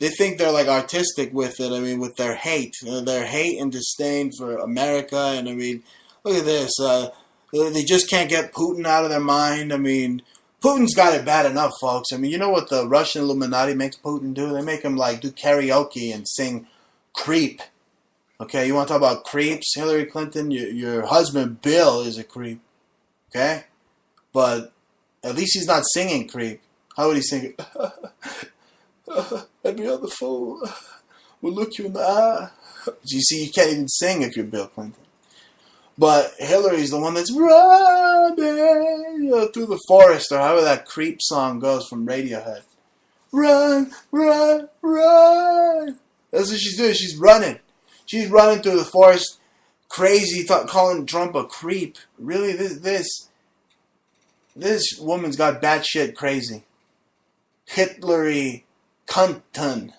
think they're like artistic with it. I mean, with their hate and disdain for America. And I mean, look at this. They just can't get Putin out of their mind. I mean, Putin's got it bad enough, folks. I mean, you know what the Russian Illuminati makes Putin do? They make him like do karaoke and sing "Creep." Okay, you want to talk about creeps? Hillary Clinton, your husband Bill is a creep. Okay, but at least he's not singing "Creep." How would he sing it? Every other fool will look you in the eye. You see, you can't even sing if you're Bill Clinton. But Hillary's the one that's running through the forest, or however that Creep song goes from Radiohead. Run, run, run. That's what she's doing. She's running. She's running through the forest, crazy, calling Trump a creep. Really, this woman's got batshit crazy. Hitlery cunton.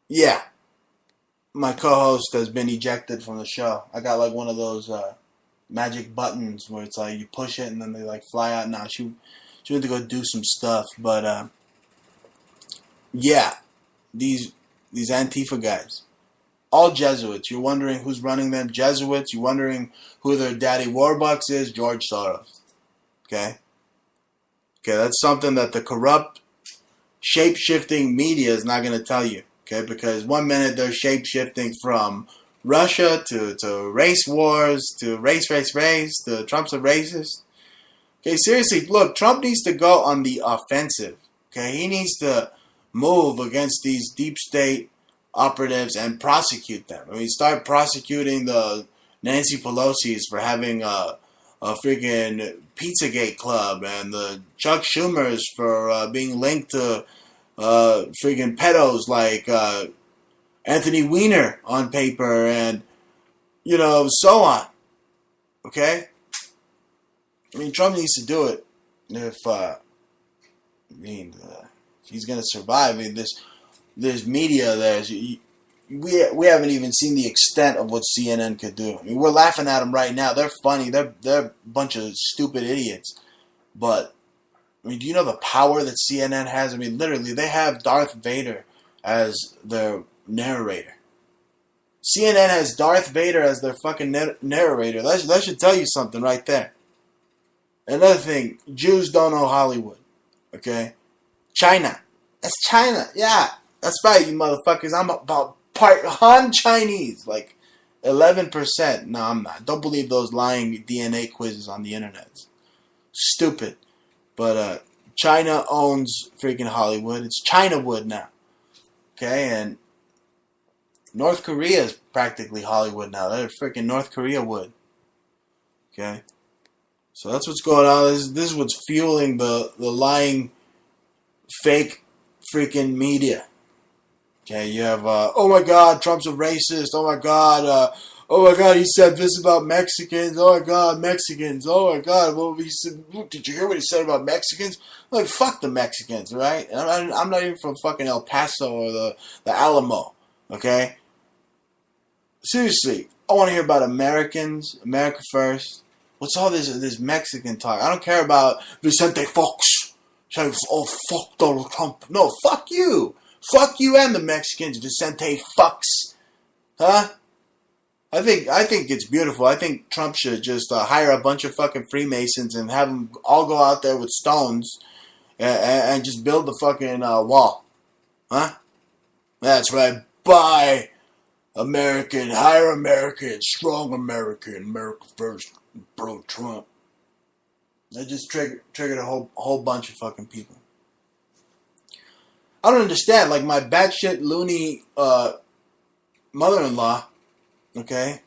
Yeah. My co-host has been ejected from the show. I got like one of those magic buttons where it's like you push it and then they like fly out. Now she went to go do some stuff, but yeah, these Antifa guys, all Jesuits. You're wondering who's running them? Jesuits. You're wondering who their daddy Warbucks is? George Soros. Okay, that's something that the corrupt, shape-shifting media is not going to tell you. Okay, because one minute they're shape-shifting from Russia to race wars, to race, to Trump's a racist. Okay, seriously, look, Trump needs to go on the offensive. Okay, he needs to move against these deep state operatives and prosecute them. I mean, start prosecuting the Nancy Pelosi's for having a freaking Pizzagate club, and the Chuck Schumers for being linked to freaking pedos like Anthony Weiner on paper, and so on. Okay, I mean, Trump needs to do it if he's gonna survive. I mean, there's media. We haven't even seen the extent of what CNN could do. I mean, we're laughing at them right now. They're funny. They're a bunch of stupid idiots. But I mean, do you know the power that CNN has? I mean, literally, they have Darth Vader as their narrator. CNN has Darth Vader as their fucking narrator. That should tell you something right there. Another thing, Jews don't know Hollywood. Okay? China. That's China. Yeah. That's right, you motherfuckers. I'm about part Han Chinese. Like 11%. No, I'm not. Don't believe those lying DNA quizzes on the internet. Stupid. But China owns freaking Hollywood. It's Chinawood now. Okay, and North Korea is practically Hollywood now. They're freaking North Korea wood. Okay? So that's what's going on. This is what's fueling the lying, fake freaking media. Okay, you have, oh my God, Trump's a racist. Oh my God, he said this about Mexicans. Oh my God, Mexicans. Oh my God, did you hear what he said about Mexicans? Like, fuck the Mexicans, right? And I'm not even from fucking El Paso or the Alamo, okay? Seriously, I want to hear about Americans, America first. What's all this Mexican talk? I don't care about Vicente Fox. Oh, fuck Donald Trump. No, fuck you. Fuck you and the Mexicans, Vicente Fox. Huh? I think it's beautiful. I think Trump should just hire a bunch of fucking Freemasons and have them all go out there with stones and just build the fucking wall. Huh? That's right. Buy American, hire American, strong American, America first, pro-Trump. That just triggered a whole bunch of fucking people. I don't understand. Like, my batshit loony mother-in-law, okay?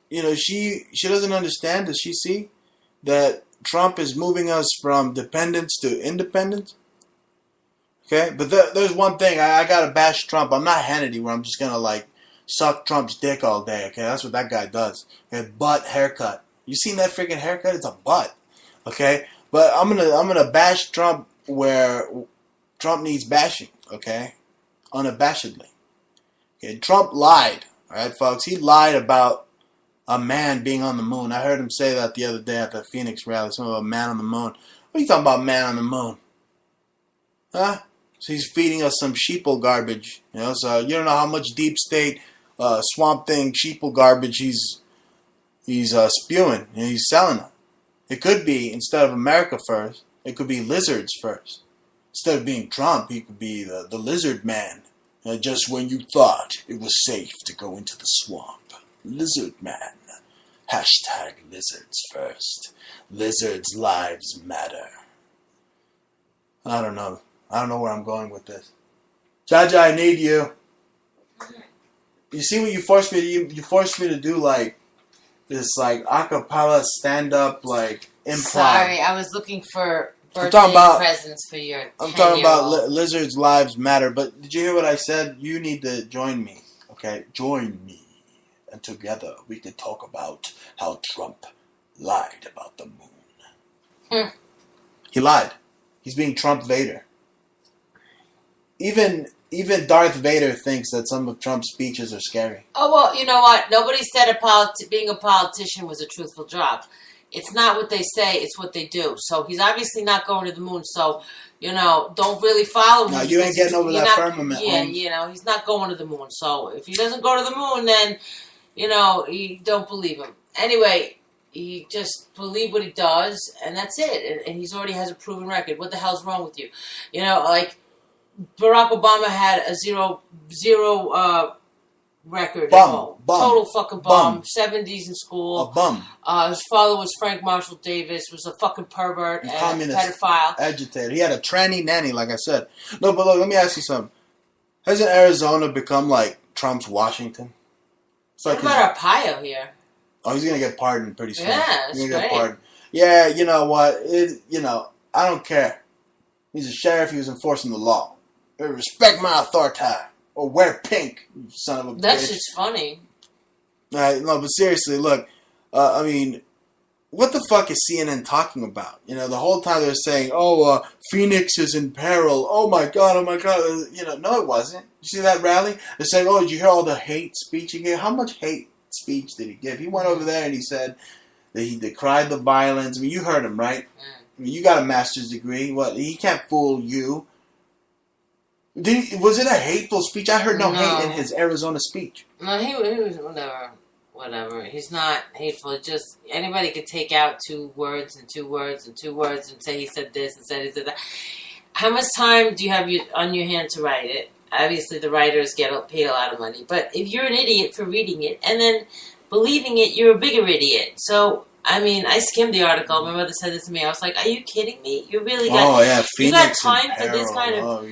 She doesn't understand. Does she see that Trump is moving us from dependence to independence? Okay? But there's one thing. I gotta bash Trump. I'm not Hannity where I'm just gonna, like, suck Trump's dick all day, okay? That's what that guy does. Okay? Butt haircut. You seen that freaking haircut? It's a butt. Okay? But I'm gonna bash Trump where Trump needs bashing, okay? Unabashedly. Okay, Trump lied, alright, folks? He lied about a man being on the moon. I heard him say that the other day at the Phoenix rally, something about a man on the moon. What are you talking about, man on the moon? Huh? So he's feeding us some sheeple garbage, so you don't know how much deep state, swamp thing, sheeple garbage he's spewing, and he's selling it. It could be, instead of America first, it could be lizards first. Instead of being Trump, he could be the lizard man. Just when you thought it was safe to go into the swamp. Lizard man. Hashtag lizards first. Lizards' lives matter. I don't know. I don't know where I'm going with this. Jaja, I need you. You see what you forced me to do? You forced me to do, like, this, like, acapella stand-up, like, improv. Sorry, I was looking for birthday presents for your 10-year-old. I'm talking about lizards' lives matter, but did you hear what I said? You need to join me, okay? Join me, and together we can talk about how Trump lied about the moon. He lied. He's being Trump Vader. Even even Darth Vader thinks that some of Trump's speeches are scary. Oh, well, you know what? Nobody said being a politician was a truthful job. It's not what they say, it's what they do. So he's obviously not going to the moon. So, don't really follow him. No, you ain't getting over that firmament. Yeah, he's not going to the moon. So if he doesn't go to the moon, then, you don't believe him. Anyway, he just believe what he does, and that's it. And he's already has a proven record. What the hell's wrong with you? Like Barack Obama had a zero record. Bum. Total fucking bum. 70s in school. A bum. His father was Frank Marshall Davis, was a fucking pervert and communist pedophile. Agitator. He had a tranny nanny, like I said. No, but look, let me ask you something. Hasn't Arizona become like Trump's Washington? It's like what about Arpaio here? Oh, he's gonna get pardoned pretty soon. Yeah, that's he's gonna great. get pardoned. Yeah, you know what? I don't care. He's a sheriff. He was enforcing the law. Respect my authority. Or wear pink, you son of a bitch. That's just funny. No, but seriously, look. I mean, what the fuck is CNN talking about? The whole time they're saying, Phoenix is in peril. Oh my god. No, it wasn't. You see that rally? They're saying, did you hear all the hate speech he gave? How much hate speech did he give? He went over there and he said that he decried the violence. I mean, you heard him, right? I mean, you got a master's degree. What? He can't fool you. Was it a hateful speech? I heard no hate in his Arizona speech. No, he was whatever. He's not hateful. It's just anybody could take out 2 words and 2 words and 2 words and say he said this and said he said that. How much time do you have on your hand to write it? Obviously, the writers get paid a lot of money. But if you're an idiot for reading it and then believing it, you're a bigger idiot. So, I mean, I skimmed the article. My mother said this to me. I was like, are you kidding me? You really got you got time for this kind of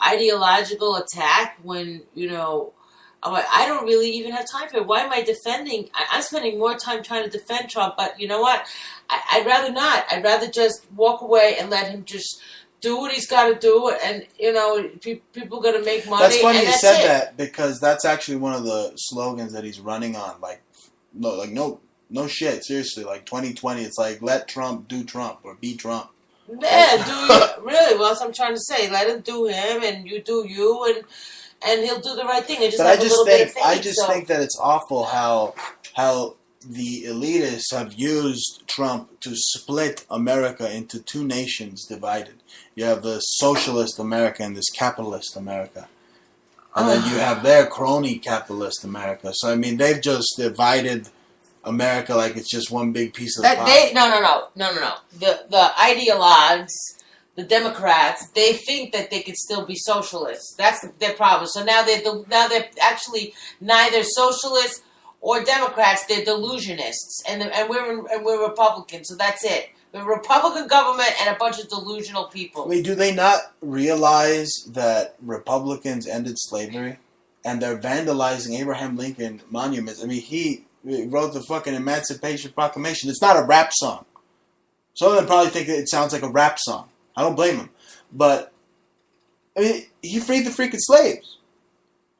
ideological attack when, I'm like, I don't really even have time for it. Why am I defending? I'm spending more time trying to defend Trump. But you know what? I'd rather not. I'd rather just walk away and let him just do what he's got to do. And, people are going to make money. That's funny and you that's said it. that because that's actually one of the slogans that he's running on. No shit, seriously. Like 2020, it's like let Trump do Trump or be Trump. Yeah, really? Well, that's what I'm trying to say. Let him do him, and you do you, and he'll do the right thing. And just but have a little bit of faith. I just think that it's awful how the elitists have used Trump to split America into 2 nations divided. You have the socialist America and this capitalist America. And then you have their crony capitalist America. So, I mean, they've just divided America like it's just one big piece of the pie. No. The ideologues, the Democrats, they think that they can still be socialists. That's their problem. So now they're actually neither socialists or Democrats. They're delusionists, and we're Republicans. So that's it. The Republican government and a bunch of delusional people. I mean, do they not realize that Republicans ended slavery, and they're vandalizing Abraham Lincoln monuments? I mean, he wrote the fucking Emancipation Proclamation. It's not a rap song. Some of them probably think it sounds like a rap song. I don't blame him. But, I mean, he freed the freaking slaves.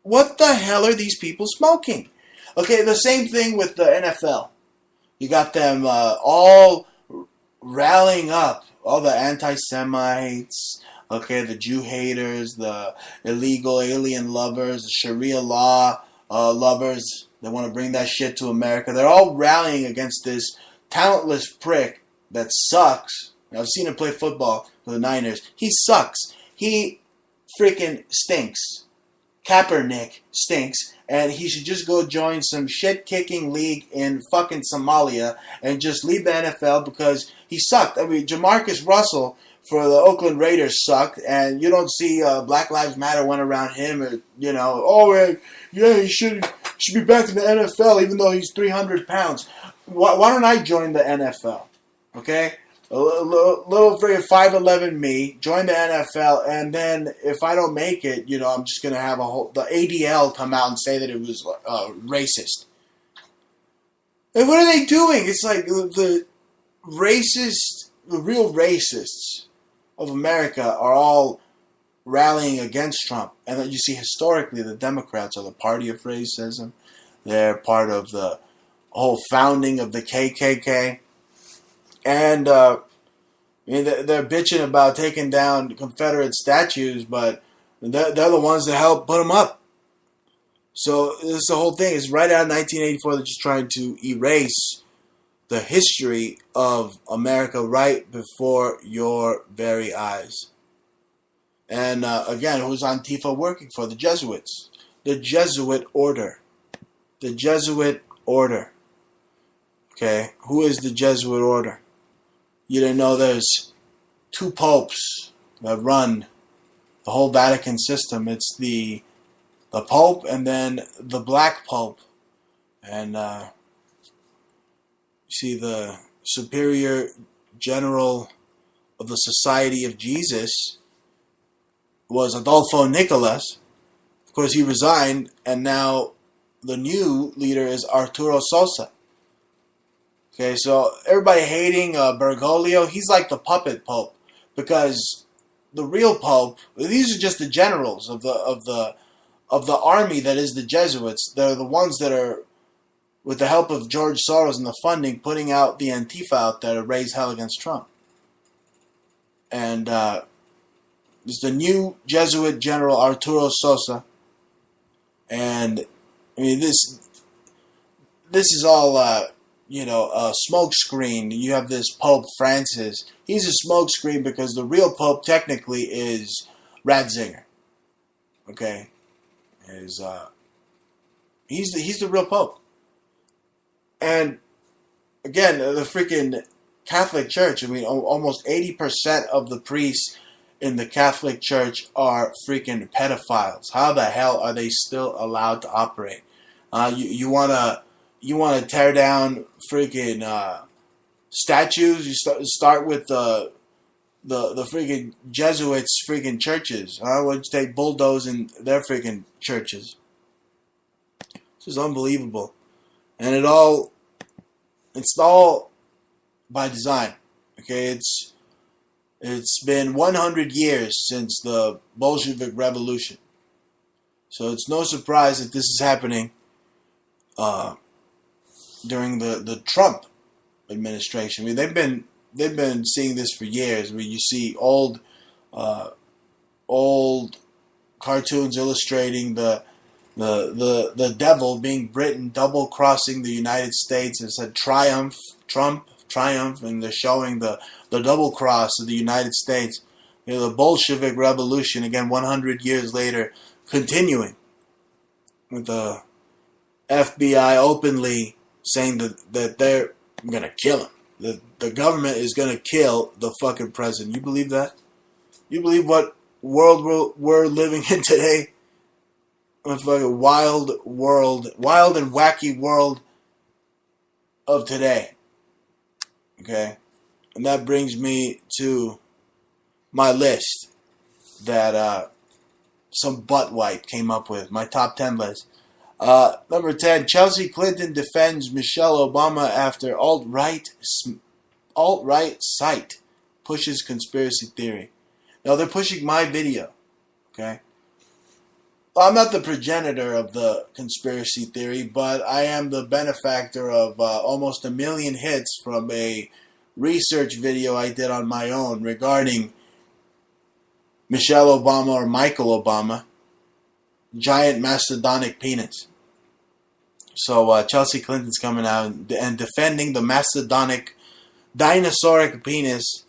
What the hell are these people smoking? Okay, the same thing with the NFL. You got them all rallying up. All the anti-Semites, okay, the Jew haters, the illegal alien lovers, the Sharia law lovers. They want to bring that shit to America. They're all rallying against this talentless prick that sucks. I've seen him play football for the Niners. He sucks. He freaking stinks. Kaepernick stinks. And he should just go join some shit-kicking league in fucking Somalia and just leave the NFL because he sucked. I mean, Jamarcus Russell for the Oakland Raiders sucked, and you don't see Black Lives Matter went around him, or, he should be back in the NFL even though he's 300 pounds. Why don't I join the NFL? Okay? A little 5'11" me, join the NFL, and then if I don't make it, I'm just going to have the ADL come out and say that it was racist. And what are they doing? It's like the real racists of America are all rallying against Trump. And then you see historically the Democrats are the party of racism. They're part of the whole founding of the KKK. And they're bitching about taking down Confederate statues, but They're the ones that helped put them up. So this is the whole thing. It's right out of 1984. They're just trying to erase the history of America right before your very eyes. And again, who's Antifa working for? The Jesuits. The Jesuit order. The Jesuit order. Okay, who is the Jesuit order? You didn't know there's 2 popes that run the whole Vatican system. It's the Pope and then the Black Pope. And you see the Superior General of the Society of Jesus was Adolfo Nicolas. Of course, he resigned, and now the new leader is Arturo Sosa. Okay, so everybody hating Bergoglio, he's like the puppet pope, because the real pope, these are just the generals of the army that is the Jesuits. They're the ones that are, with the help of George Soros and the funding, putting out the Antifa out there to raise hell against Trump. And it's the new Jesuit general Arturo Sosa. And I mean, this is all a smoke screen. You have this Pope Francis. He's a smoke screen because the real Pope technically is Ratzinger. Okay, he's the real Pope. And again, the freaking Catholic Church. I mean, almost 80% of the priests in the Catholic Church are freaking pedophiles. How the hell are they still allowed to operate? You wanna tear down freaking statues? You start with the freaking Jesuits' freaking churches. Why don't you take bulldozing their freaking churches? This is unbelievable, and it's all by design. Okay, it's been 100 years since the Bolshevik Revolution, so it's no surprise that this is happening during the Trump administration. I mean, they've been seeing this for years. I mean, you see old cartoons illustrating the devil being Britain double crossing the United States. It said Trump, and they're showing the double cross of the United States. You know, the Bolshevik Revolution, again, 100 years later, continuing with the FBI openly saying that they're going to kill him. The government is going to kill the fucking president. You believe that? You believe what world we're living in today? A fucking wild and wacky world of today. Okay? And that brings me to my list that some butt wipe came up with. My top 10 list. Number 10, Chelsea Clinton defends Michelle Obama after alt-right site pushes conspiracy theory. Now, they're pushing my video. Okay? Well, I'm not the progenitor of the conspiracy theory, but I am the benefactor of almost 1 million hits from a research video I did on my own regarding Michelle Obama or Michael Obama, giant mastodonic penis. So Chelsea Clinton's coming out and defending the mastodonic, dinosauric penis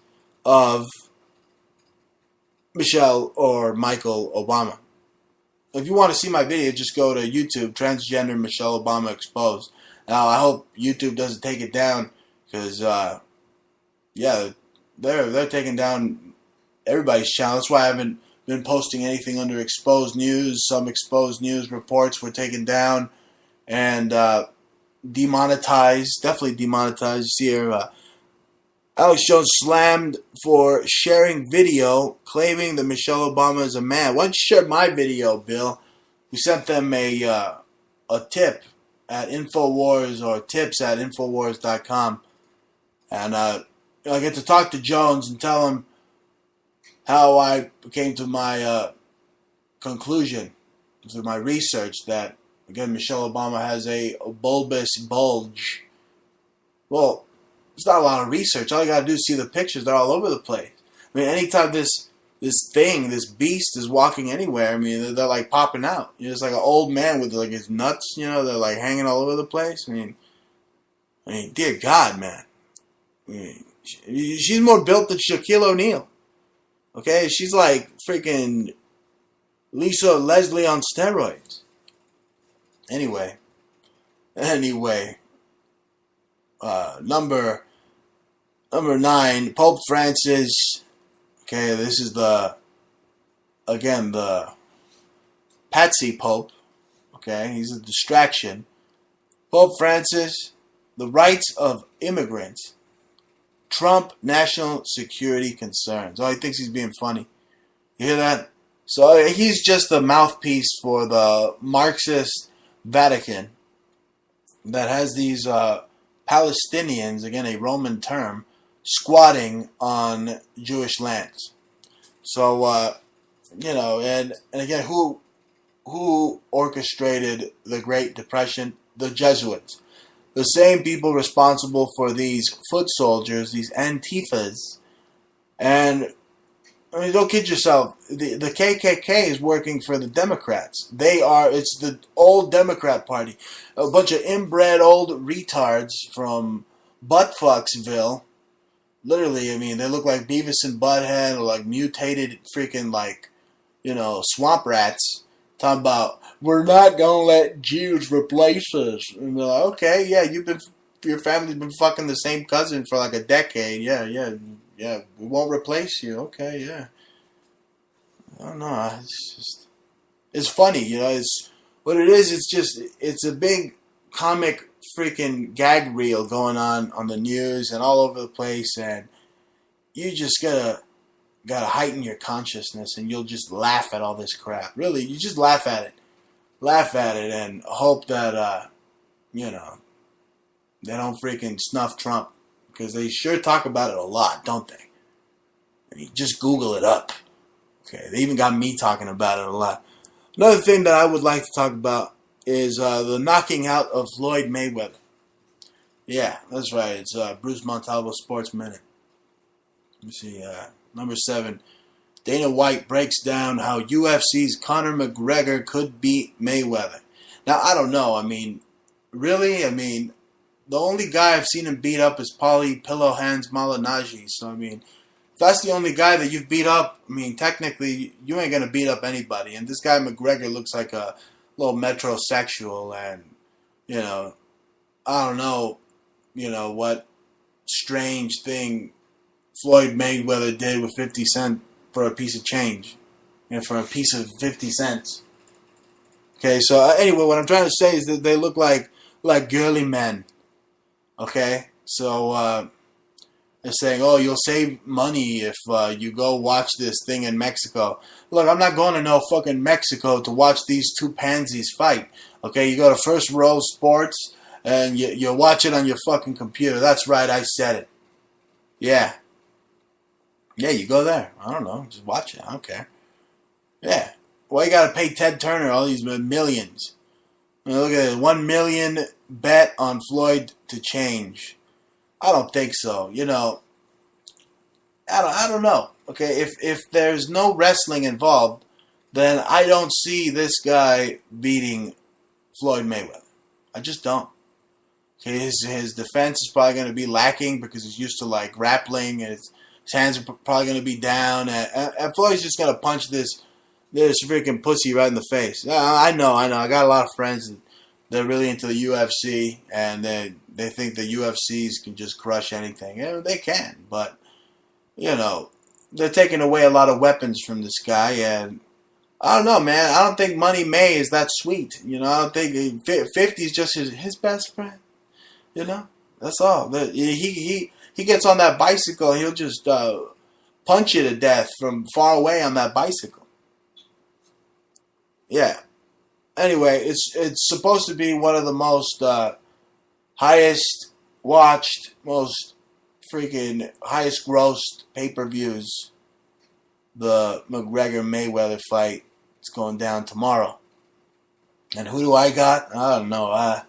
of Michelle or Michael Obama. If you want to see my video, just go to YouTube, Transgender Michelle Obama Exposed. Now, I hope YouTube doesn't take it down, because, they're taking down everybody's channel. That's why I haven't been posting anything under exposed news. Some exposed news reports were taken down and demonetized, definitely demonetized. You see here, Alex Jones slammed for sharing video claiming that Michelle Obama is a man. Why don't you share my video, Bill? We sent them a tip at Infowars, or tips at Infowars.com. And I get to talk to Jones and tell him how I came to my conclusion through my research that, again, Michelle Obama has a bulbous bulge. Well, it's not a lot of research. All you gotta do is see the pictures. They're all over the place. I mean, anytime this this beast is walking anywhere. I mean, they're like popping out. You know, it's like an old man with like his nuts, you know, they're like hanging all over the place. I mean, dear God, man. I mean, she's more built than Shaquille O'Neal. Okay? She's like freaking Lisa Leslie on steroids. Anyway. Number 9, Pope Francis. Okay, this is the patsy Pope. Okay, he's a distraction. Pope Francis, the rights of immigrants trump national security concerns. Oh, he thinks he's being funny. You hear that? So he's just the mouthpiece for the Marxist Vatican that has these Palestinians, again a Roman term, squatting on Jewish lands. So, you know, and again, who orchestrated the Great Depression? The Jesuits. The same people responsible for these foot soldiers, these Antifas. And, I mean, don't kid yourself. The KKK is working for the Democrats. It's the old Democrat Party. A bunch of inbred old retards from Buttfucksville. Literally, I mean, they look like Beavis and Butthead or like mutated freaking like, you know, swamp rats. Talking about, we're not going to let Jews replace us. And they're like, okay, yeah, your family's been fucking the same cousin for like a decade. Yeah, we won't replace you. Okay, yeah. I don't know. It's funny, you know. It's what it is. It's a big comic freaking gag reel going on the news and all over the place, and you just gotta heighten your consciousness, and you'll just laugh at all this crap. Really, you just laugh at it, and hope that you know, they don't freaking snuff Trump, because they sure talk about it a lot, don't they? I mean, just Google it up. Okay, they even got me talking about it a lot. Another thing that I would like to talk about is the knocking out of Floyd Mayweather. Yeah, that's right. It's Bruce Montalvo Sports Minute. Let me see. Number 7. Dana White breaks down how UFC's Conor McGregor could beat Mayweather. Now, I don't know. I mean, really? I mean, the only guy I've seen him beat up is Paulie Pillow Hands Malignaggi. So, I mean, if that's the only guy that you've beat up, I mean, technically, you ain't going to beat up anybody. And this guy McGregor looks like a little metrosexual, and, you know, I don't know, you know, what strange thing Floyd Mayweather did with 50 cents for a piece of change. You know, for a piece of 50 cents. Okay, so anyway, what I'm trying to say is that they look like girly men. Okay, so they're saying, oh, you'll save money if you go watch this thing in Mexico. Look, I'm not going to no fucking Mexico to watch these two pansies fight. Okay, you go to First Row Sports and you watch it on your fucking computer. That's right, I said it. Yeah. Yeah, you go there. I don't know. Just watch it. I don't care. Yeah. Why you got to pay Ted Turner all these millions? I mean, look at it. 1 million bet on Floyd to change. I don't think so. You know, I don't know. Okay, if there's no wrestling involved, then I don't see this guy beating Floyd Mayweather. I just don't. Okay, his defense is probably going to be lacking because he's used to like grappling, and his hands are probably going to be down, and Floyd's just going to punch this freaking pussy right in the face. I know. I got a lot of friends that they're really into the UFC, and they think the UFCs can just crush anything. Yeah, they can, but, you know, they're taking away a lot of weapons from this guy, and I don't know, man. I don't think Money May is that sweet. You know, I don't think 50 is just his best friend. You know, that's all. He gets on that bicycle, he'll just punch you to death from far away on that bicycle. Yeah. Anyway, it's supposed to be one of the most highest watched, most freaking highest grossed pay-per-views. The McGregor-Mayweather fight is going down tomorrow. And who do I got? I don't know.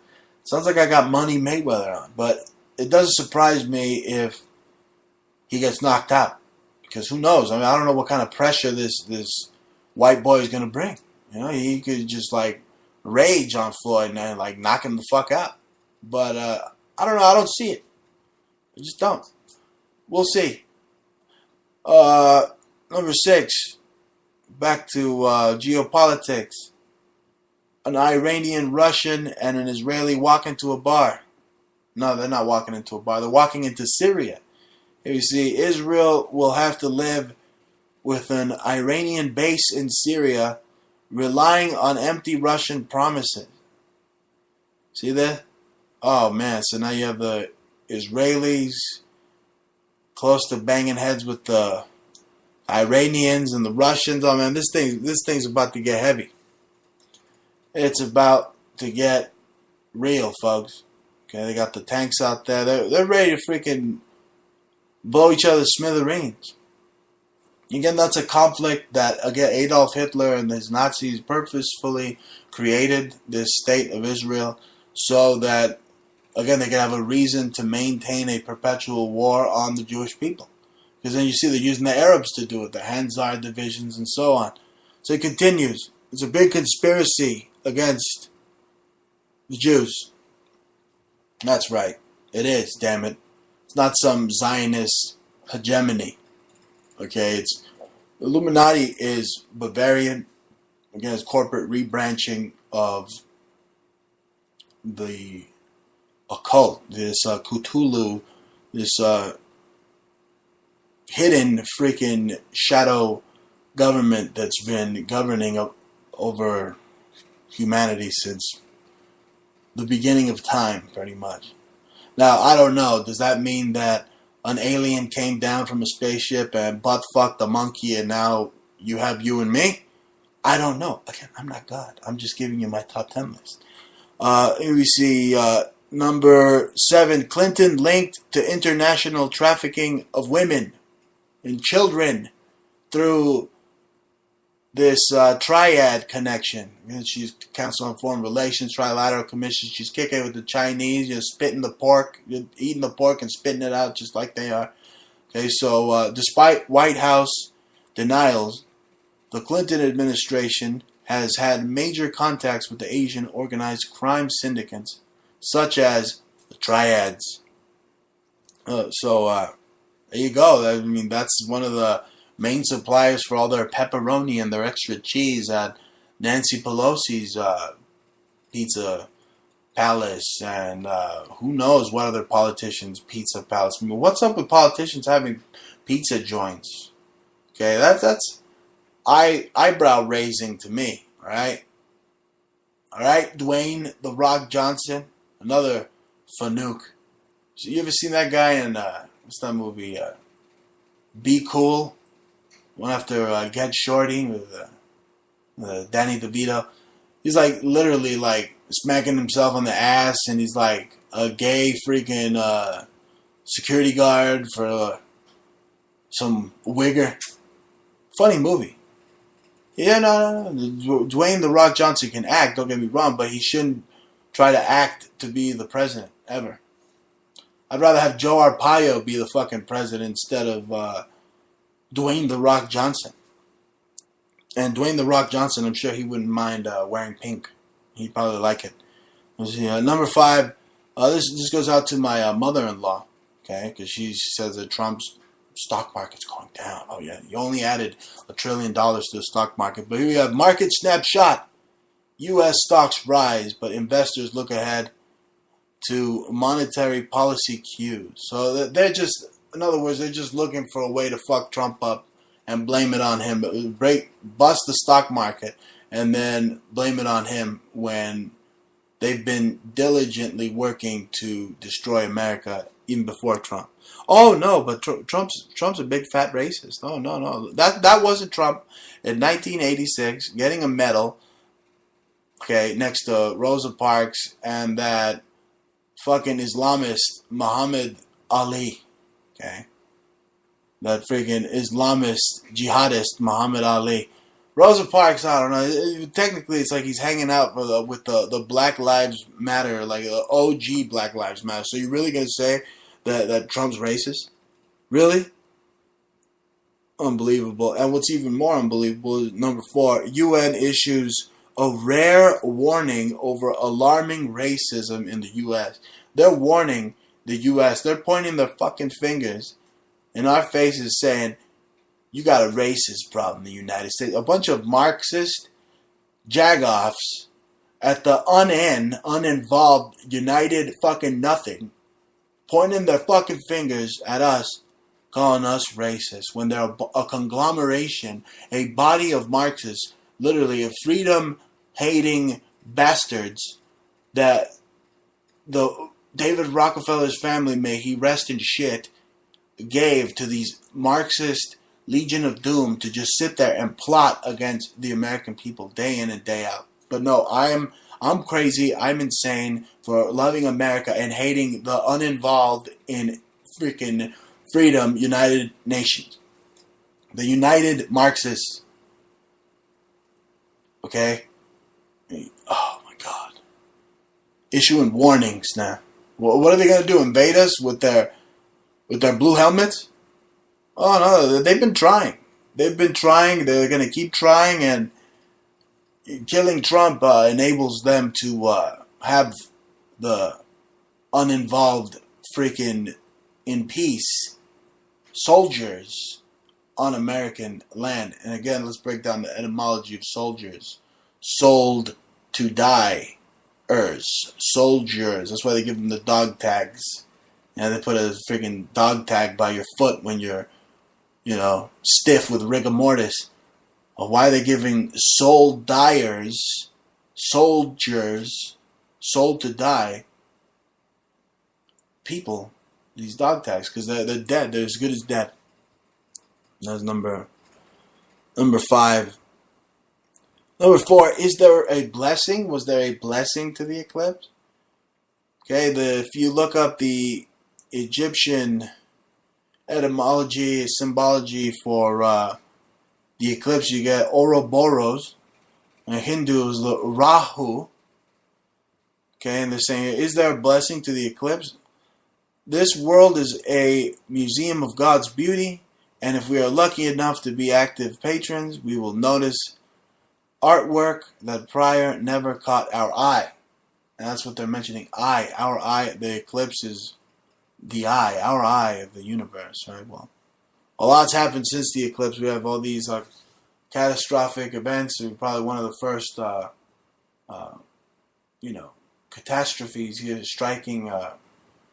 Sounds like I got Money Mayweather on. But it doesn't surprise me if he gets knocked out. Because who knows? I mean, I don't know what kind of pressure this white boy is going to bring. You know, he could just, like, rage on Floyd and, like, knock him the fuck out. But, I don't know. I don't see it. I just don't. We'll see. Number 6. Back to geopolitics. An Iranian, Russian, and an Israeli walk into a bar. No, they're not walking into a bar. They're walking into Syria. Here you see, Israel will have to live with an Iranian base in Syria, relying on empty Russian promises. See that? Oh, man. So now you have the Israelis close to banging heads with the Iranians and the Russians. Oh, man, this thing's about to get heavy. It's about to get real, folks. Okay, they got the tanks out there. They're ready to freaking blow each other to smithereens. Again, that's a conflict that, again, Adolf Hitler and his Nazis purposefully created this state of Israel so that, again, they could have a reason to maintain a perpetual war on the Jewish people. Because then you see they're using the Arabs to do it, the Hanzar divisions and so on. So it continues. It's a big conspiracy against the Jews. That's right. It is, damn it. It's not some Zionist hegemony. Okay, it's Illuminati is Bavarian. Again, it's corporate rebranching of the occult. This Cthulhu, this hidden freaking shadow government that's been governing over humanity since the beginning of time, pretty much. Now, I don't know. Does that mean that an alien came down from a spaceship and butt-fucked a monkey and now you have you and me? I don't know. Again, I'm not God. I'm just giving you my top 10 list. Here we see number 7, Clinton linked to international trafficking of women and children through this triad connection. She's Council on Foreign Relations, Trilateral Commission. She's kicking it with the Chinese, spitting the pork, eating the pork and spitting it out just like they are. Okay, so despite White House denials, the Clinton administration has had major contacts with the Asian organized crime syndicates, such as the Triads. So there you go. I mean, that's one of the main suppliers for all their pepperoni and their extra cheese at Nancy Pelosi's Pizza Palace, and who knows what other politicians' Pizza Palace. I mean, what's up with politicians having pizza joints? Okay, that's eyebrow raising to me. All right, Dwayne "The Rock" Johnson, another Fanuc. So you ever seen that guy in what's that movie? Be Cool. One after Get Shorty with Danny DeVito. He's like literally like smacking himself on the ass, and he's like a gay freaking security guard for some wigger. Funny movie. Yeah, no. Dwayne "The Rock" Johnson can act, don't get me wrong, but he shouldn't try to act to be the president, ever. I'd rather have Joe Arpaio be the fucking president instead of Dwayne "The Rock" Johnson. And Dwayne "The Rock" Johnson, I'm sure he wouldn't mind wearing pink. He'd probably like it. Let's see, number 5, this goes out to my mother-in-law, okay, because she says that Trump's stock market's going down. Oh, yeah, you only added $1 trillion to the stock market. But here we have market snapshot. U.S. stocks rise, but investors look ahead to monetary policy cues. So they're just, in other words, they're just looking for a way to fuck Trump up and blame it on him. Bust the stock market and then blame it on him when they've been diligently working to destroy America even before Trump. Oh no, but Trump's a big fat racist. Oh no. That wasn't Trump in 1986 getting a medal, okay, next to Rosa Parks and that fucking Islamist Muhammad Ali, okay? That freaking Islamist jihadist Muhammad Ali. Rosa Parks, I don't know. Technically, it's like he's hanging out with the Black Lives Matter, like the OG Black Lives Matter. So you're really going to say that Trump's racist? Really? Unbelievable. And what's even more unbelievable is number 4, UN issues a rare warning over alarming racism in the U.S. They're warning the U.S. They're pointing their fucking fingers in our faces saying, you got a racist problem in the United States. A bunch of Marxist jagoffs at the uninvolved United fucking nothing, pointing their fucking fingers at us, calling us racist, when they're a conglomeration, a body of Marxists, literally a freedom-hating bastards that the David Rockefeller's family, may he rest in shit, gave to these Marxist Legion of Doom to just sit there and plot against the American people day in and day out. But no, I'm crazy, I'm insane for loving America and hating the uninvolved in freaking freedom United Nations. The United Marxists. Okay? Oh my God. Issuing warnings now. What are they going to do? Invade us with their blue helmets? Oh no, they've been trying. They've been trying. They're going to keep trying, and killing Trump enables them to have the uninvolved freaking in peace soldiers on American land. And again, let's break down the etymology of soldiers. Sold to die. Soldiers. That's why they give them the dog tags. And they put a freaking dog tag by your foot when you're, stiff with rigor mortis. Or why are they giving soldiers, sold to die, people these dog tags? Because they're dead. They're as good as dead. That's number 5. Number 4, is there a blessing? Was there a blessing to the eclipse? Okay, if you look up the Egyptian etymology, symbology for the eclipse, you get Ouroboros. In Hindu is the Rahu. Okay, and they're saying, is there a blessing to the eclipse? This world is a museum of God's beauty, and if we are lucky enough to be active patrons, we will notice artwork that prior never caught our eye. And that's what they're mentioning. Our eye. The eclipse is the eye, our eye of the universe, right? Well, a lot's happened since the eclipse. We have all these catastrophic events. We're probably one of the first, catastrophes here striking,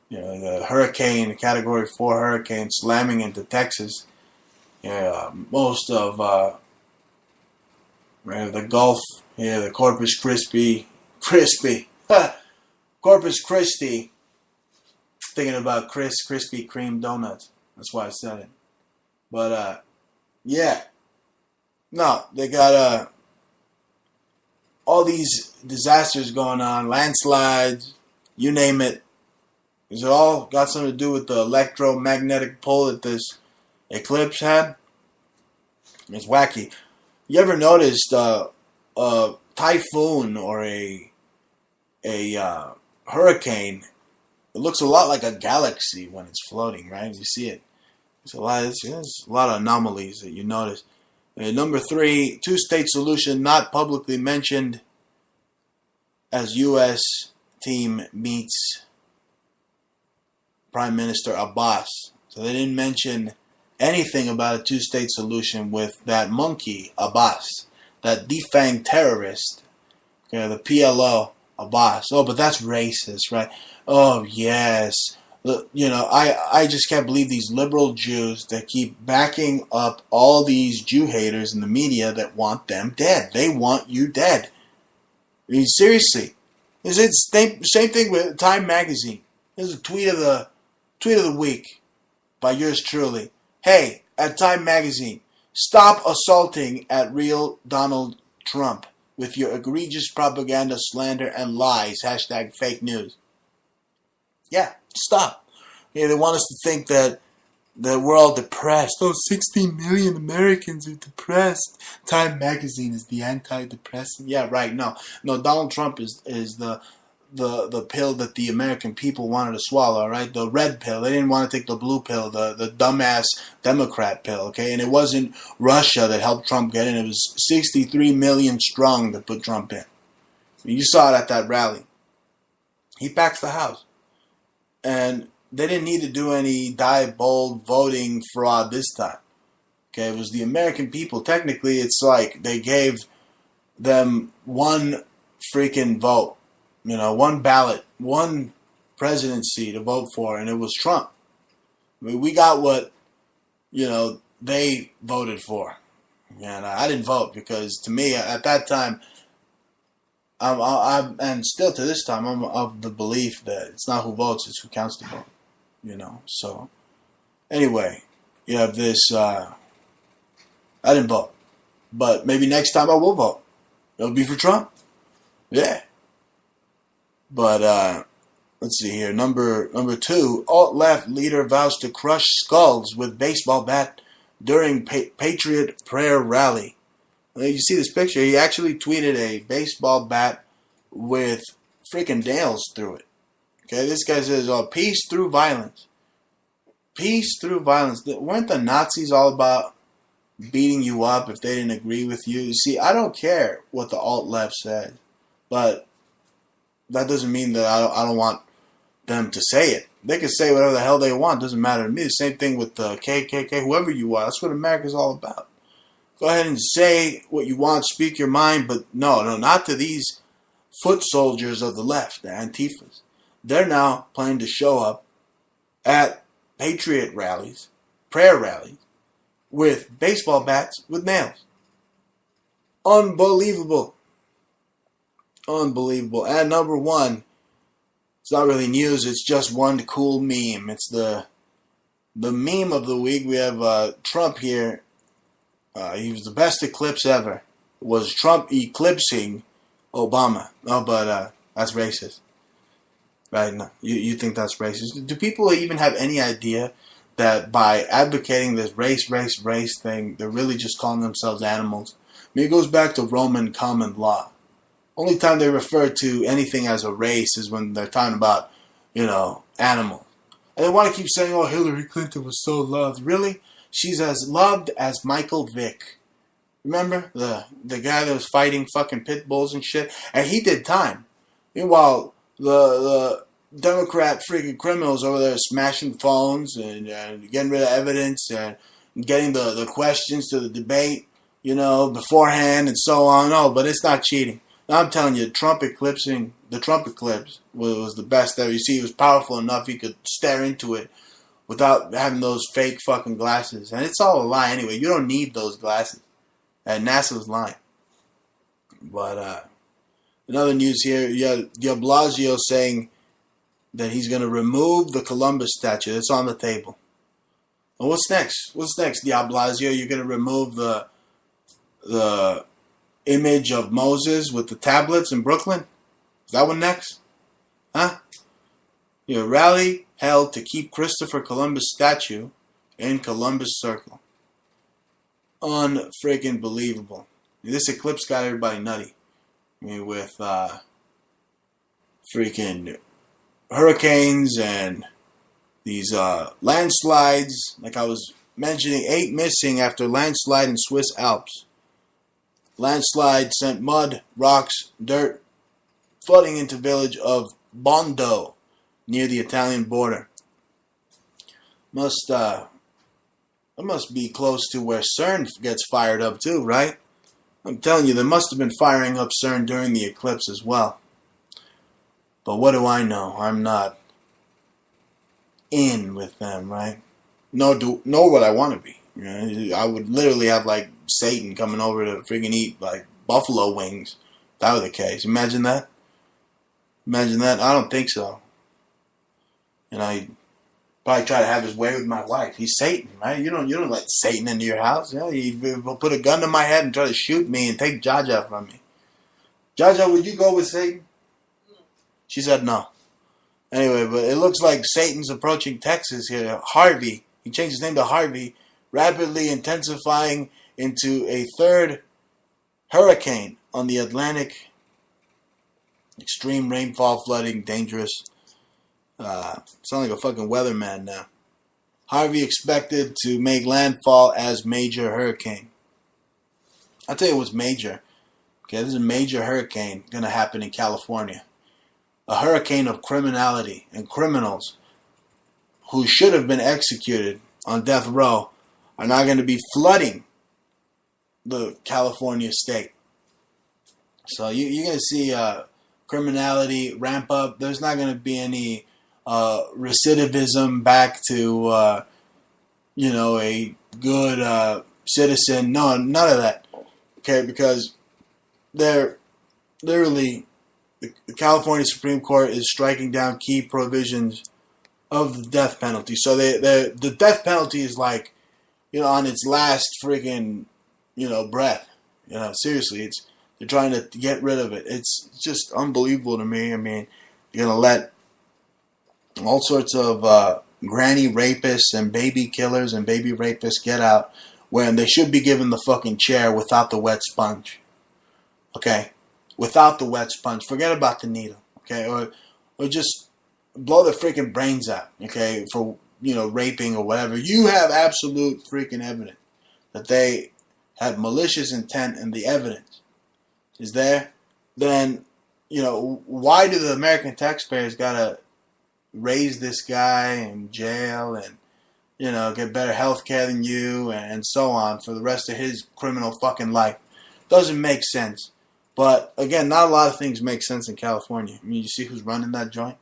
the hurricane, the Category 4 hurricane slamming into Texas. Most of the Gulf, the Corpus Christi, Corpus Christi. Thinking about Krispy Kreme donuts. That's why I said it. But no, they got all these disasters going on, landslides, you name it. Is it all got something to do with the electromagnetic pull that this eclipse had? It's wacky. You ever noticed a typhoon or a hurricane? It looks a lot like a galaxy when it's floating, right? You see it. There's a lot of anomalies that you notice. Number 3, two-state solution not publicly mentioned as U.S. team meets Prime Minister Abbas. So they didn't mention anything about a two-state solution with that monkey, Abbas, that defanged terrorist, the PLO, Abbas. Oh, but that's racist, right? Oh, yes. I just can't believe these liberal Jews that keep backing up all these Jew haters in the media that want them dead. They want you dead. I mean, seriously. Is it same thing with Time Magazine? Here's a tweet of the week by yours truly. Hey, at Time Magazine, stop assaulting at real Donald Trump with your egregious propaganda, slander, and lies. # fake news. Yeah, stop. They want us to think that we're all depressed. Oh, 16 million Americans are depressed. Time Magazine is the antidepressant. Yeah, right. No, Donald Trump is the the pill that the American people wanted to swallow, right? The red pill. They didn't want to take the blue pill, the dumbass Democrat pill, okay? And it wasn't Russia that helped Trump get in. It was 63 million strong that put Trump in. You saw it at that rally. He packs the house. And they didn't need to do any die-bold voting fraud this time. Okay, it was the American people. Technically, it's like they gave them one freaking vote. You know, one ballot, one presidency to vote for, and it was Trump. I mean, we got what, you know, they voted for. And I didn't vote because, to me, at that time, I'm and still to this time, I'm of the belief that it's not who votes, it's who counts the vote. You know, so anyway, you have this. I didn't vote, but maybe next time I will vote. It'll be for Trump. Yeah. But let's see here. Number 2, alt-left leader vows to crush skulls with baseball bat during Patriot prayer rally. You see this picture? He actually tweeted a baseball bat with freaking nails through it. Okay, this guy says, "Oh, peace through violence." Peace through violence. Weren't the Nazis all about beating you up if they didn't agree with you? You see, I don't care what the alt-left says, but that doesn't mean that I don't want them to say it. They can say whatever the hell they want. It doesn't matter to me. The same thing with the KKK, whoever you are. That's what America's all about. Go ahead and say what you want, speak your mind, but no, not to these foot soldiers of the left, the Antifas. They're now planning to show up at Patriot rallies, prayer rallies, with baseball bats with nails. Unbelievable. Unbelievable. And number 1, it's not really news, it's just one cool meme. It's the meme of the week. We have Trump here. He was the best eclipse ever. Was Trump eclipsing Obama? No, but that's racist. Right? No, you think that's racist. Do people even have any idea that by advocating this race thing, they're really just calling themselves animals? I mean, it goes back to Roman common law. Only time they refer to anything as a race is when they're talking about, you know, animals. And they want to keep saying, oh, Hillary Clinton was so loved. Really? She's as loved as Michael Vick. Remember? The guy that was fighting fucking pit bulls and shit? And he did time. Meanwhile, the Democrat freaking criminals over there smashing phones and getting rid of evidence and getting the questions to the debate, you know, beforehand and so on. Oh, but it's not cheating. I'm telling you, the Trump eclipse was the best ever. You see, he was powerful enough he could stare into it without having those fake fucking glasses. And it's all a lie anyway. You don't need those glasses. And NASA's lying. But in other news here, you have de Blasio saying that he's going to remove the Columbus statue. That's on the table. Well, what's next? What's next, de Blasio? You're going to remove the image of Moses with the tablets in Brooklyn? Is that one next? Huh? Your rally held to keep Christopher Columbus statue in Columbus Circle. Unfreaking believable. This eclipse got everybody nutty. I mean, with freaking hurricanes and these landslides. Like I was mentioning, 8 missing after landslide in Swiss Alps. Landslide sent mud, rocks, dirt, flooding into village of Bondo near the Italian border. That must be close to where CERN gets fired up too, right? I'm telling you, they must have been firing up CERN during the eclipse as well. But what do I know? I'm not in with them, right? Know what I want to be. You know, I would literally have like Satan coming over to freaking eat like buffalo wings. If that were the case. Imagine that. Imagine that. I don't think so. And I probably try to have his way with my wife. He's Satan, right? You don't let Satan into your house. Yeah, he'll put a gun to my head and try to shoot me and take Jaja from me. Jaja, would you go with Satan? She said no. Anyway, but it looks like Satan's approaching Texas here. Harvey. He changed his name to Harvey. Rapidly intensifying into a third hurricane on the Atlantic Extreme rainfall, flooding, dangerous. Sound like a fucking weatherman now. Harvey expected to make landfall as major hurricane. I'll tell you what's major. Okay, this is a major hurricane going to happen in California. A hurricane of criminality and criminals who should have been executed on death row are now going to be flooding the California state. So you're going to see criminality ramp up. There's not going to be any recidivism back to, a good citizen. No, none of that. Okay, because they're literally, the California Supreme Court is striking down key provisions of the death penalty. So the death penalty is like, on its last freaking, breath. Seriously, they're trying to get rid of it. It's just unbelievable to me. I mean, you're going to let all sorts of granny rapists and baby killers and baby rapists get out when they should be given the fucking chair without the wet sponge. Okay? Without the wet sponge. Forget about the needle. Okay? Or just blow their freaking brains out. Okay? For, raping or whatever. You have absolute freaking evidence that they had malicious intent and the evidence is there. Then, why do the American taxpayers gotta raise this guy in jail and, get better health care than you and so on for the rest of his criminal fucking life? Doesn't make sense. But, again, not a lot of things make sense in California. I mean, you see who's running that joint?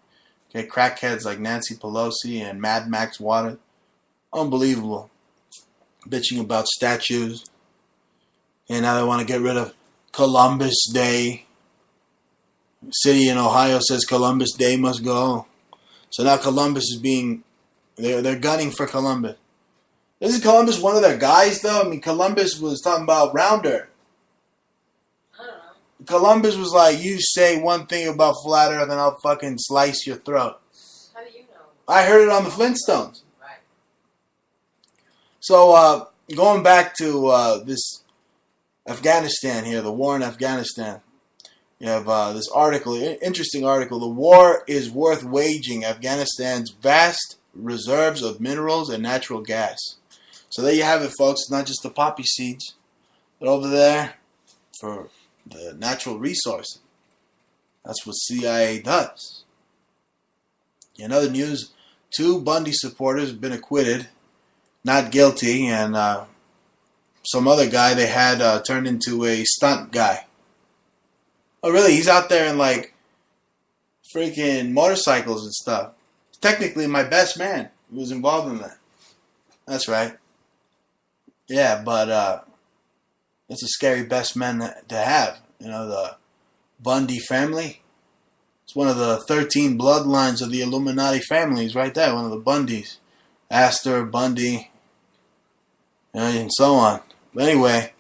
Okay, crackheads like Nancy Pelosi and Mad Max Waters. Unbelievable. Bitching about statues. And now they want to get rid of Columbus Day. The city in Ohio says Columbus Day must go. So now Columbus is they're gunning for Columbus. Isn't Columbus one of their guys, though? I mean, Columbus was talking about Rounder. I don't know. Columbus was like, you say one thing about flat earth and I'll fucking slice your throat. How do you know? I heard it on the Flintstones. Right. So, going back to this Afghanistan here, the war in Afghanistan. You have this article, interesting article. The war is worth waging. Afghanistan's vast reserves of minerals and natural gas. So there you have it, folks. It's not just the poppy seeds, but over there for the natural resources. That's what CIA does. In other news, 2 Bundy supporters have been acquitted, not guilty, and some other guy they had turned into a stunt guy. Oh, really? He's out there in, freaking motorcycles and stuff. Technically, my best man was involved in that. That's right. Yeah, but it's a scary best man to have. The Bundy family. It's one of the 13 bloodlines of the Illuminati families right there. One of the Bundys. Astor, Bundy, and so on. But anyway...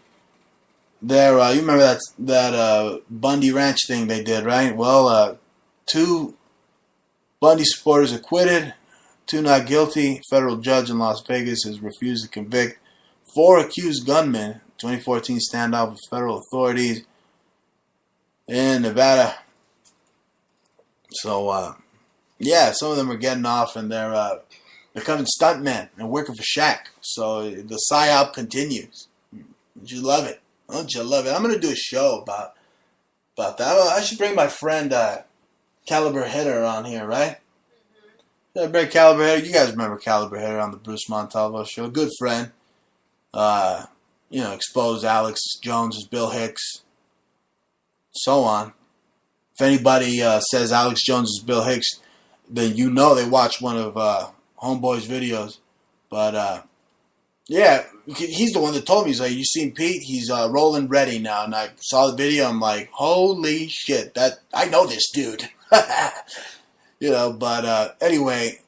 you remember that Bundy Ranch thing they did, right? Well, 2 Bundy supporters acquitted, 2 not guilty. Federal judge in Las Vegas has refused to convict 4 accused gunmen. 2014 standoff with federal authorities in Nevada. So, some of them are getting off and they're becoming stuntmen and working for Shaq. So the psyop continues. You love it. Don't you love it? I'm going to do a show about that. I should bring my friend Caliber Hitter on here, right? Should I bring Caliber Hitter? You guys remember Caliber Hitter on the Bruce Montalvo show. Good friend. Exposed Alex Jones as Bill Hicks. So on. If anybody says Alex Jones is Bill Hicks, then they watched one of Homeboy's videos. But, yeah, he's the one that told me. He's like, you seen Pete? He's rolling ready now. And I saw the video. I'm like, holy shit. I know this dude. But anyway,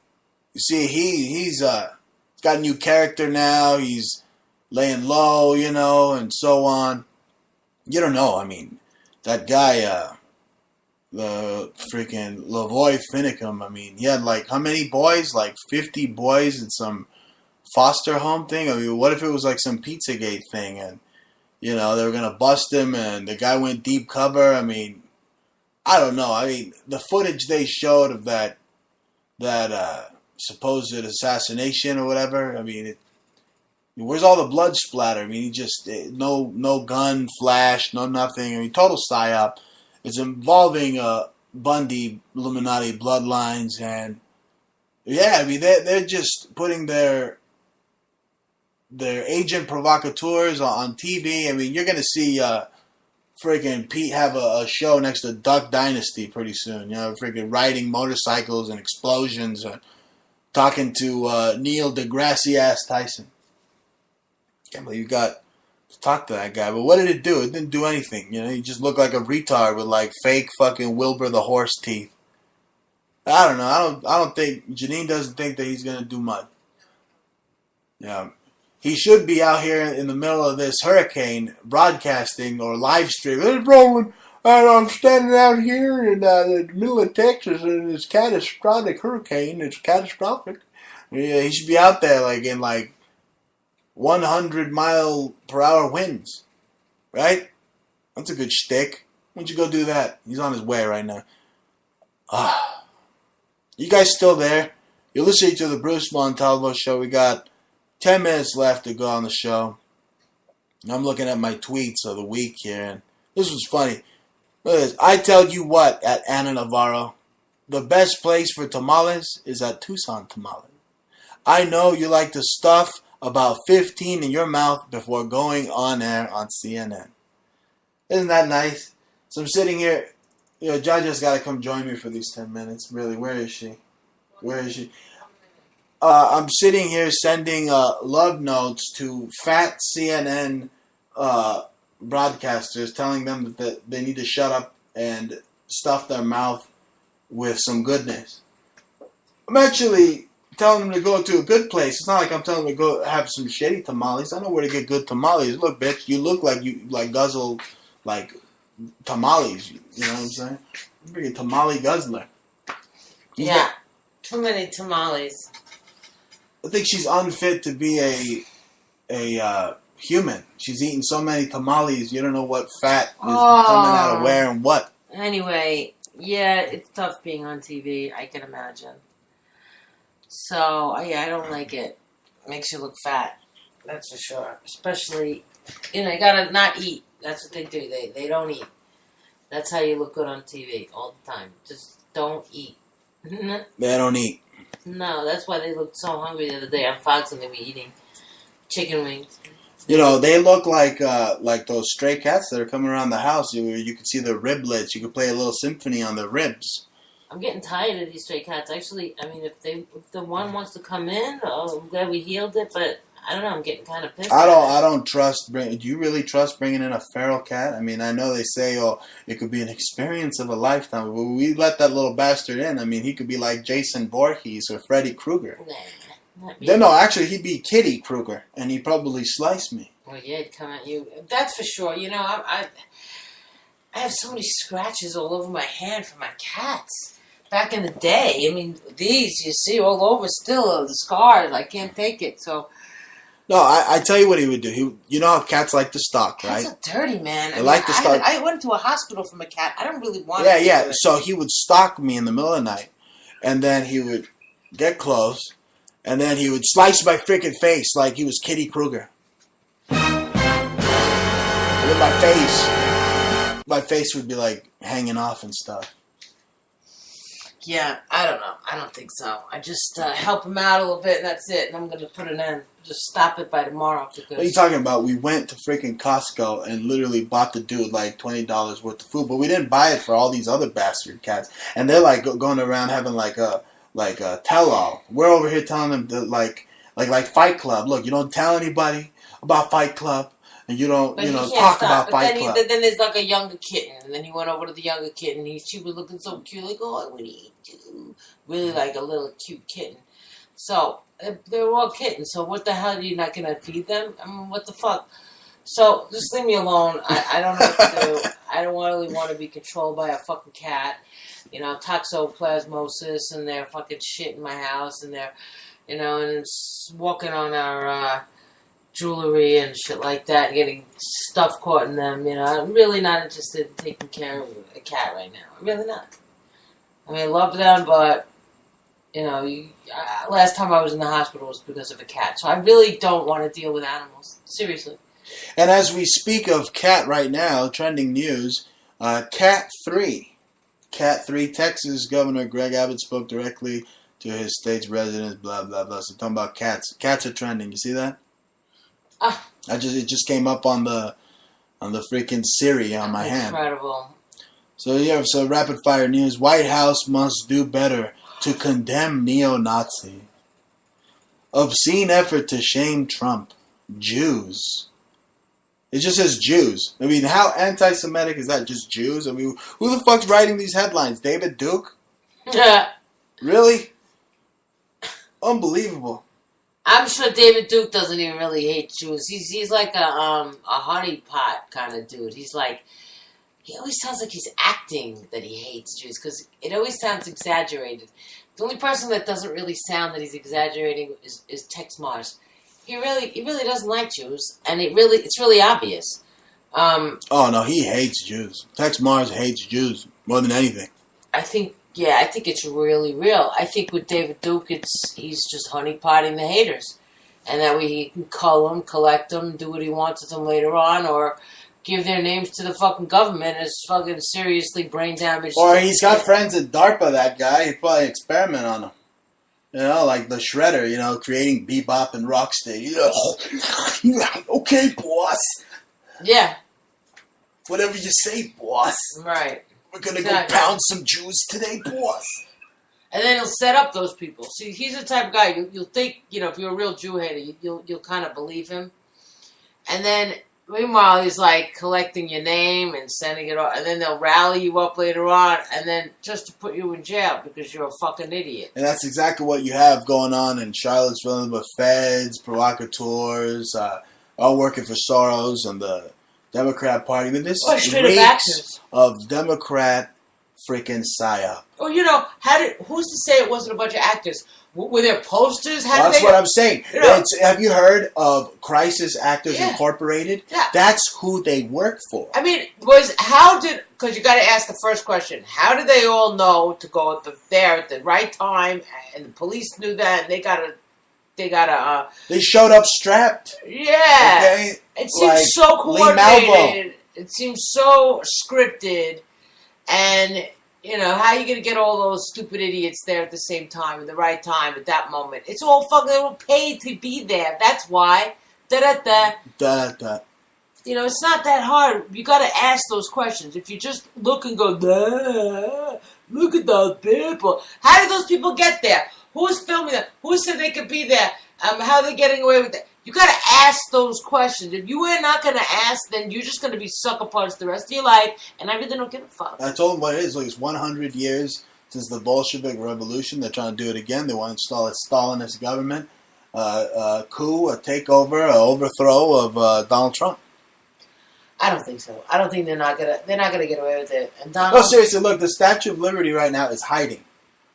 you see, he's got a new character now. He's laying low, and so on. You don't know. I mean, that guy, the freaking Lavoy Finicum, I mean, he had how many boys? 50 boys in some foster home thing. I mean, what if it was some Pizzagate thing and they were gonna bust him and the guy went deep cover? I mean, I don't know. I mean, the footage they showed of that supposed assassination or whatever. I mean, where's all the blood splatter? I mean, he just no gun flash, no nothing. I mean, total psyop. It's involving Bundy Illuminati bloodlines, and yeah, I mean they're just putting their agent provocateurs on TV. I mean, you're gonna see freaking Pete have a show next to Duck Dynasty pretty soon. You know, freaking riding motorcycles and explosions, talking to Neil deGrasse ass Tyson. Can't believe you got to talk to that guy. But what did it do? It didn't do anything. You know, he just looked like a retard with like fake fucking Wilbur the horse teeth. I don't know. I don't think Janine doesn't think that he's gonna do much. Yeah. He should be out here in the middle of this hurricane broadcasting or live streaming. It's rolling, and I'm standing out here in the middle of Texas in this catastrophic hurricane. It's catastrophic. Yeah, he should be out there like in like 100-mile-per-hour winds, right? That's a good shtick. Why don't you go do that? He's on his way right now. You guys still there? You're listening to the Bruce Montalvo Show. We got 10 minutes left to go on the show. I'm looking at my tweets of the week here, and this was funny. Look at this. I tell you what, at Anna Navarro, the best place for tamales is at Tucson Tamales. I know you like to stuff about 15 in your mouth before going on air on CNN. Isn't that nice? So I'm sitting here. You know, Jaja's got to come join me for these 10 minutes. Really, where is she? Where is she? I'm sitting here sending love notes to fat CNN broadcasters, telling them that they need to shut up and stuff their mouth with some goodness. I'm actually telling them to go to a good place. It's not like I'm telling them to go have some shitty tamales. I know where to get good tamales. Look, bitch, you look like you like guzzle like tamales. You know what I'm saying? You're a tamale guzzler. Yeah, too many tamales. I think she's unfit to be a human. She's eating so many tamales, you don't know what fat is coming out of where and what. Anyway, yeah, it's tough being on TV, I can imagine. So, yeah, I don't like it. It makes you look fat, that's for sure. Especially, you gotta not eat. That's what they do. They don't eat. That's how you look good on TV all the time. Just don't eat. They don't eat. No, that's why they looked so hungry the other day on Fox and they were eating chicken wings. You know, they look like those stray cats that are coming around the house. You can see their riblets. You can play a little symphony on their ribs. I'm getting tired of these stray cats. Actually, I mean, if the one wants to come in, I'm glad we healed it. But I don't know. I'm getting kind of pissed. I don't trust. Do you really trust bringing in a feral cat? I mean, I know they say, it could be an experience of a lifetime. But we let that little bastard in. I mean, he could be like Jason Voorhees or Freddy Krueger. No, actually, he'd be Kitty Krueger, and he'd probably slice me. Well, yeah, he'd come at you. That's for sure. You know, I have so many scratches all over my hand from my cats. Back in the day, I mean, these you see all over still the scars. I can't take it. So. No, I tell you what he would do. You know how cats like to stalk, right? Cats are dirty, man. They like to stalk. I went to a hospital from a cat. I don't really want. Yeah. So he would stalk me in the middle of the night, and then he would get close, and then he would slice my freaking face like he was Kitty Krueger. And then my face would be like hanging off and stuff. Yeah, I don't know. I don't think so. I just help him out a little bit, and that's it. And I'm going to put an end. Just stop it by tomorrow. Because what are you talking about? We went to freaking Costco and literally bought the dude like $20 worth of food, but we didn't buy it for all these other bastard cats. And they're like going around having like a tell-all. We're over here telling them to like Fight Club. Look, you don't tell anybody about Fight Club. And you don't, talk about Fight Club. Then there's like a younger kitten, and then he went over to the younger kitten. She was looking so cute, like, oh, I want to eat you. Really like a little cute kitten. So they're all kittens. So what the hell are you not gonna feed them? I mean, what the fuck? So just leave me alone. I don't know what to do. I don't really want to be controlled by a fucking cat. You know, toxoplasmosis, and they're fucking shit in my house, and they're, and it's walking on our. jewelry and shit like that, and getting stuff caught in them. You know, I'm really not interested in taking care of a cat right now. I'm really not. I mean, I love them, but you know, last time I was in the hospital was because of a cat. So I really don't want to deal with animals. Seriously. And as we speak of cat right now, trending news, Cat 3. Cat 3, Texas Governor Greg Abbott spoke directly to his state's residents, blah, blah, blah. So talking about cats. Cats are trending. You see that? It just came up on the freaking Siri on my hand. Incredible. So yeah, so rapid fire news. White House must do better to condemn neo-Nazi. Obscene effort to shame Trump. Jews. It just says Jews. I mean, how anti-Semitic is that? Just Jews? I mean, who the fuck's writing these headlines? David Duke? Really? Unbelievable. I'm sure David Duke doesn't even really hate Jews. He's like a honeypot kind of dude. He's like, he always sounds like he's acting that he hates Jews because it always sounds exaggerated. The only person that doesn't really sound that he's exaggerating is Tex Mars. He really doesn't like Jews, and it's really obvious. Oh no, he hates Jews. Tex Mars hates Jews more than anything. I think it's really real. I think with David Duke, he's just honeypotting the haters, and that way he can cull them, collect them, do what he wants with them later on, or give their names to the fucking government as fucking seriously brain damaged. Or he's got friends at DARPA, that guy. He'd probably experiment on them. You know, like the Shredder, you know, creating bebop and rocksteady. Yeah. Okay, boss. Yeah. Whatever you say, boss. Right. We're gonna go pound some Jews today, boss. And then he'll set up those people. See, he's the type of guy you'll think, you know, if you're a real Jew hater, you'll kind of believe him. And then, meanwhile, he's like collecting your name and sending it off, and then they'll rally you up later on, and then just to put you in jail because you're a fucking idiot. And that's exactly what you have going on in Charlottesville with feds, provocateurs, all working for Soros and the Democrat Party. I mean, this reeks of Democrat freaking psyop. Oh, you know, who's to say it wasn't a bunch of actors? Were there posters? That's what I'm saying. You know, have you heard of Crisis Actors Incorporated? Yeah. That's who they work for. I mean, because you got to ask the first question, how did they all know to go there at the right time, and the police knew that, and they showed up strapped. Yeah. Okay? It seems so coordinated. It seems so scripted, and you know, how are you going to get all those stupid idiots there at the same time, at the right time, at that moment? It's all fucking, they were paid to be there. That's why. Da-da-da. You know, it's not that hard. You got to ask those questions. If you just look and go, look at those people. How did those people get there? Who's filming them? Who said they could be there? How are they getting away with it? You got to ask those questions. If you are not going to ask, then you're just going to be sucker punched the rest of your life, and I really don't give a fuck. I told them what it is. Like, it's 100 years since the Bolshevik Revolution. They're trying to do it again. They want to install a Stalinist government, a coup, a takeover, an overthrow of Donald Trump. I don't think so. I don't think they're not gonna get away with it. And No, seriously, look, the Statue of Liberty right now is hiding.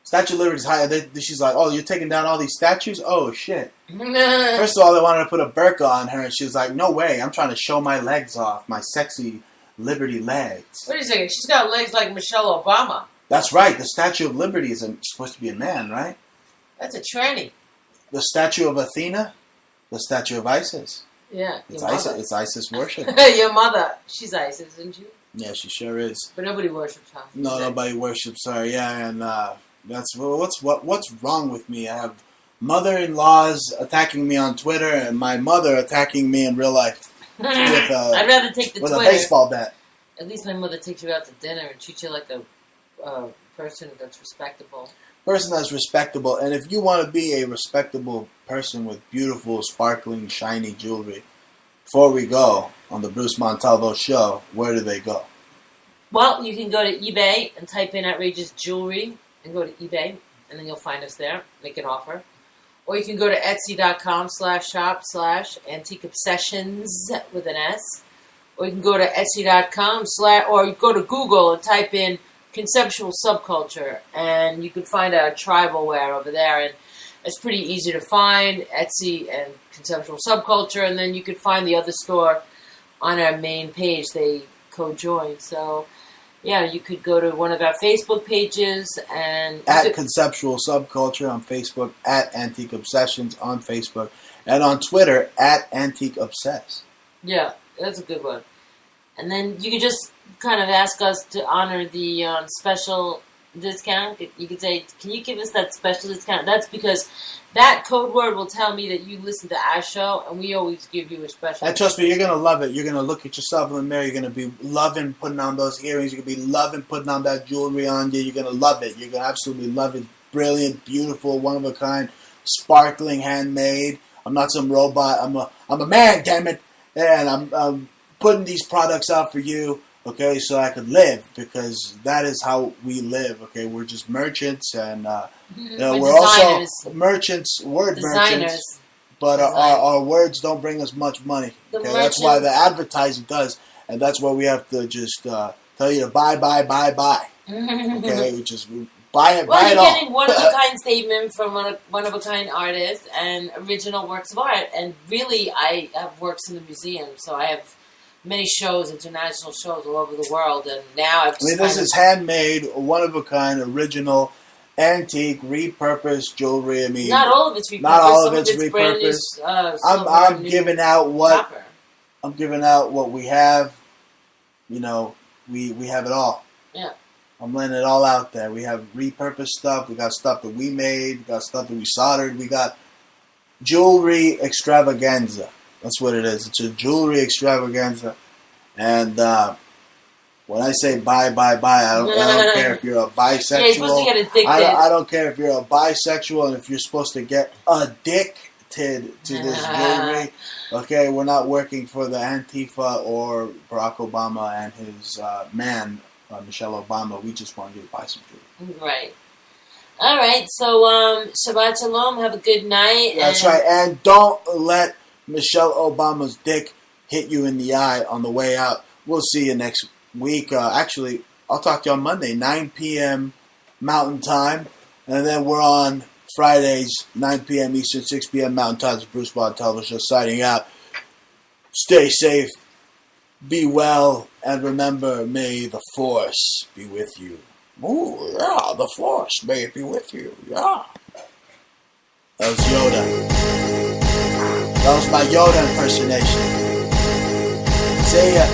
Statue of Liberty is hiding. She's like, oh, you're taking down all these statues? Oh, shit. First of all, they wanted to put a burqa on her, and she was like, no way, I'm trying to show my legs off, my sexy Liberty legs. Wait a second, she's got legs like Michelle Obama. That's right, the Statue of Liberty is supposed to be a man, right? That's a tranny. The Statue of Athena? The Statue of Isis. Yeah, it's ISIS worship. Your mother, she's ISIS, isn't she? Yeah, she sure is. But nobody worships her. No, nobody worships her, yeah, and that's what's wrong with me. I have mother-in-laws attacking me on Twitter and my mother attacking me in real life I'd rather take the with Twitter. a baseball bat. At least my mother takes you out to dinner and treats you like a person that's respectable. Person that's respectable, and if you want to be a respectable person with beautiful, sparkling, shiny jewelry, before we go on the Bruce Montalvo show, where do they go? Well, you can go to eBay and type in outrageous jewelry and go to eBay, and then you'll find us there, make an offer. Or you can go to etsy.com/shop/antique obsessions with an S. Or you can go to etsy.com/ or you go to Google and type in conceptual subculture, and you can find a tribal wear over there. It's pretty easy to find, Etsy and Conceptual Subculture, and then you could find the other store on our main page. They co-join. So, yeah, you could go to one of our Facebook pages and... At Conceptual Subculture on Facebook, at Antique Obsessions on Facebook, and on Twitter, at Antique Obsess. Yeah, that's a good one. And then you could just kind of ask us to honor the special discount. You could say, can you give us that special discount? That's because that code word will tell me that you listen to our show, and we always give you a special. And trust me, you're going to love it. You're going to look at yourself in the mirror. You're going to be loving putting on those earrings. You're going to be loving putting on that jewelry on you. You're going to love it. You're going to absolutely love it. Brilliant, beautiful, one-of-a-kind, sparkling, handmade. I'm not some robot. I'm a man, damn it. And I'm putting these products out for you, okay, so I could live, because that is how we live, okay? We're just merchants, and we're also merchants, merchants, but our words don't bring us much money, okay? That's why the advertising does, and that's why we have to just tell you to buy, okay? We just buy it, well, buy it all. Well, you're getting one-of-a-kind statement from one-of-a-kind artist and original works of art, and really, I have works in the museum, so I have many shows, international shows all over the world, and now I've just this is handmade, one-of-a-kind, original, antique, repurposed jewelry. I mean, not all of it's repurposed. Not all of it's repurposed. I'm giving out what copper. I'm giving out what we have. You know, we have it all. Yeah. I'm letting it all out there. We have repurposed stuff. We got stuff that we made. We got stuff that we soldered. We got jewelry extravaganza. That's what it is. It's a jewelry extravaganza. And when I say buy, I don't care if you're a bisexual. Yeah, you're supposed to get addicted. I don't care if you're a bisexual and if you're supposed to get addicted to this jewelry. Okay, we're not working for the Antifa or Barack Obama and his man, Michelle Obama. We just want you to buy some jewelry. Right. All right. So, Shabbat Shalom. Have a good night. That's right. And don't let Michelle Obama's dick hit you in the eye on the way out. We'll see you next week. Actually, I'll talk to you on Monday, 9 p.m. Mountain Time. And then we're on Fridays, 9 p.m. Eastern, 6 p.m. Mountain Time. It's Bruce Montalvo Show signing out. Stay safe. Be well. And remember, may the Force be with you. Oh, yeah, the Force may it be with you. Yeah. That was Yoda. That was my Yoda impersonation. See ya.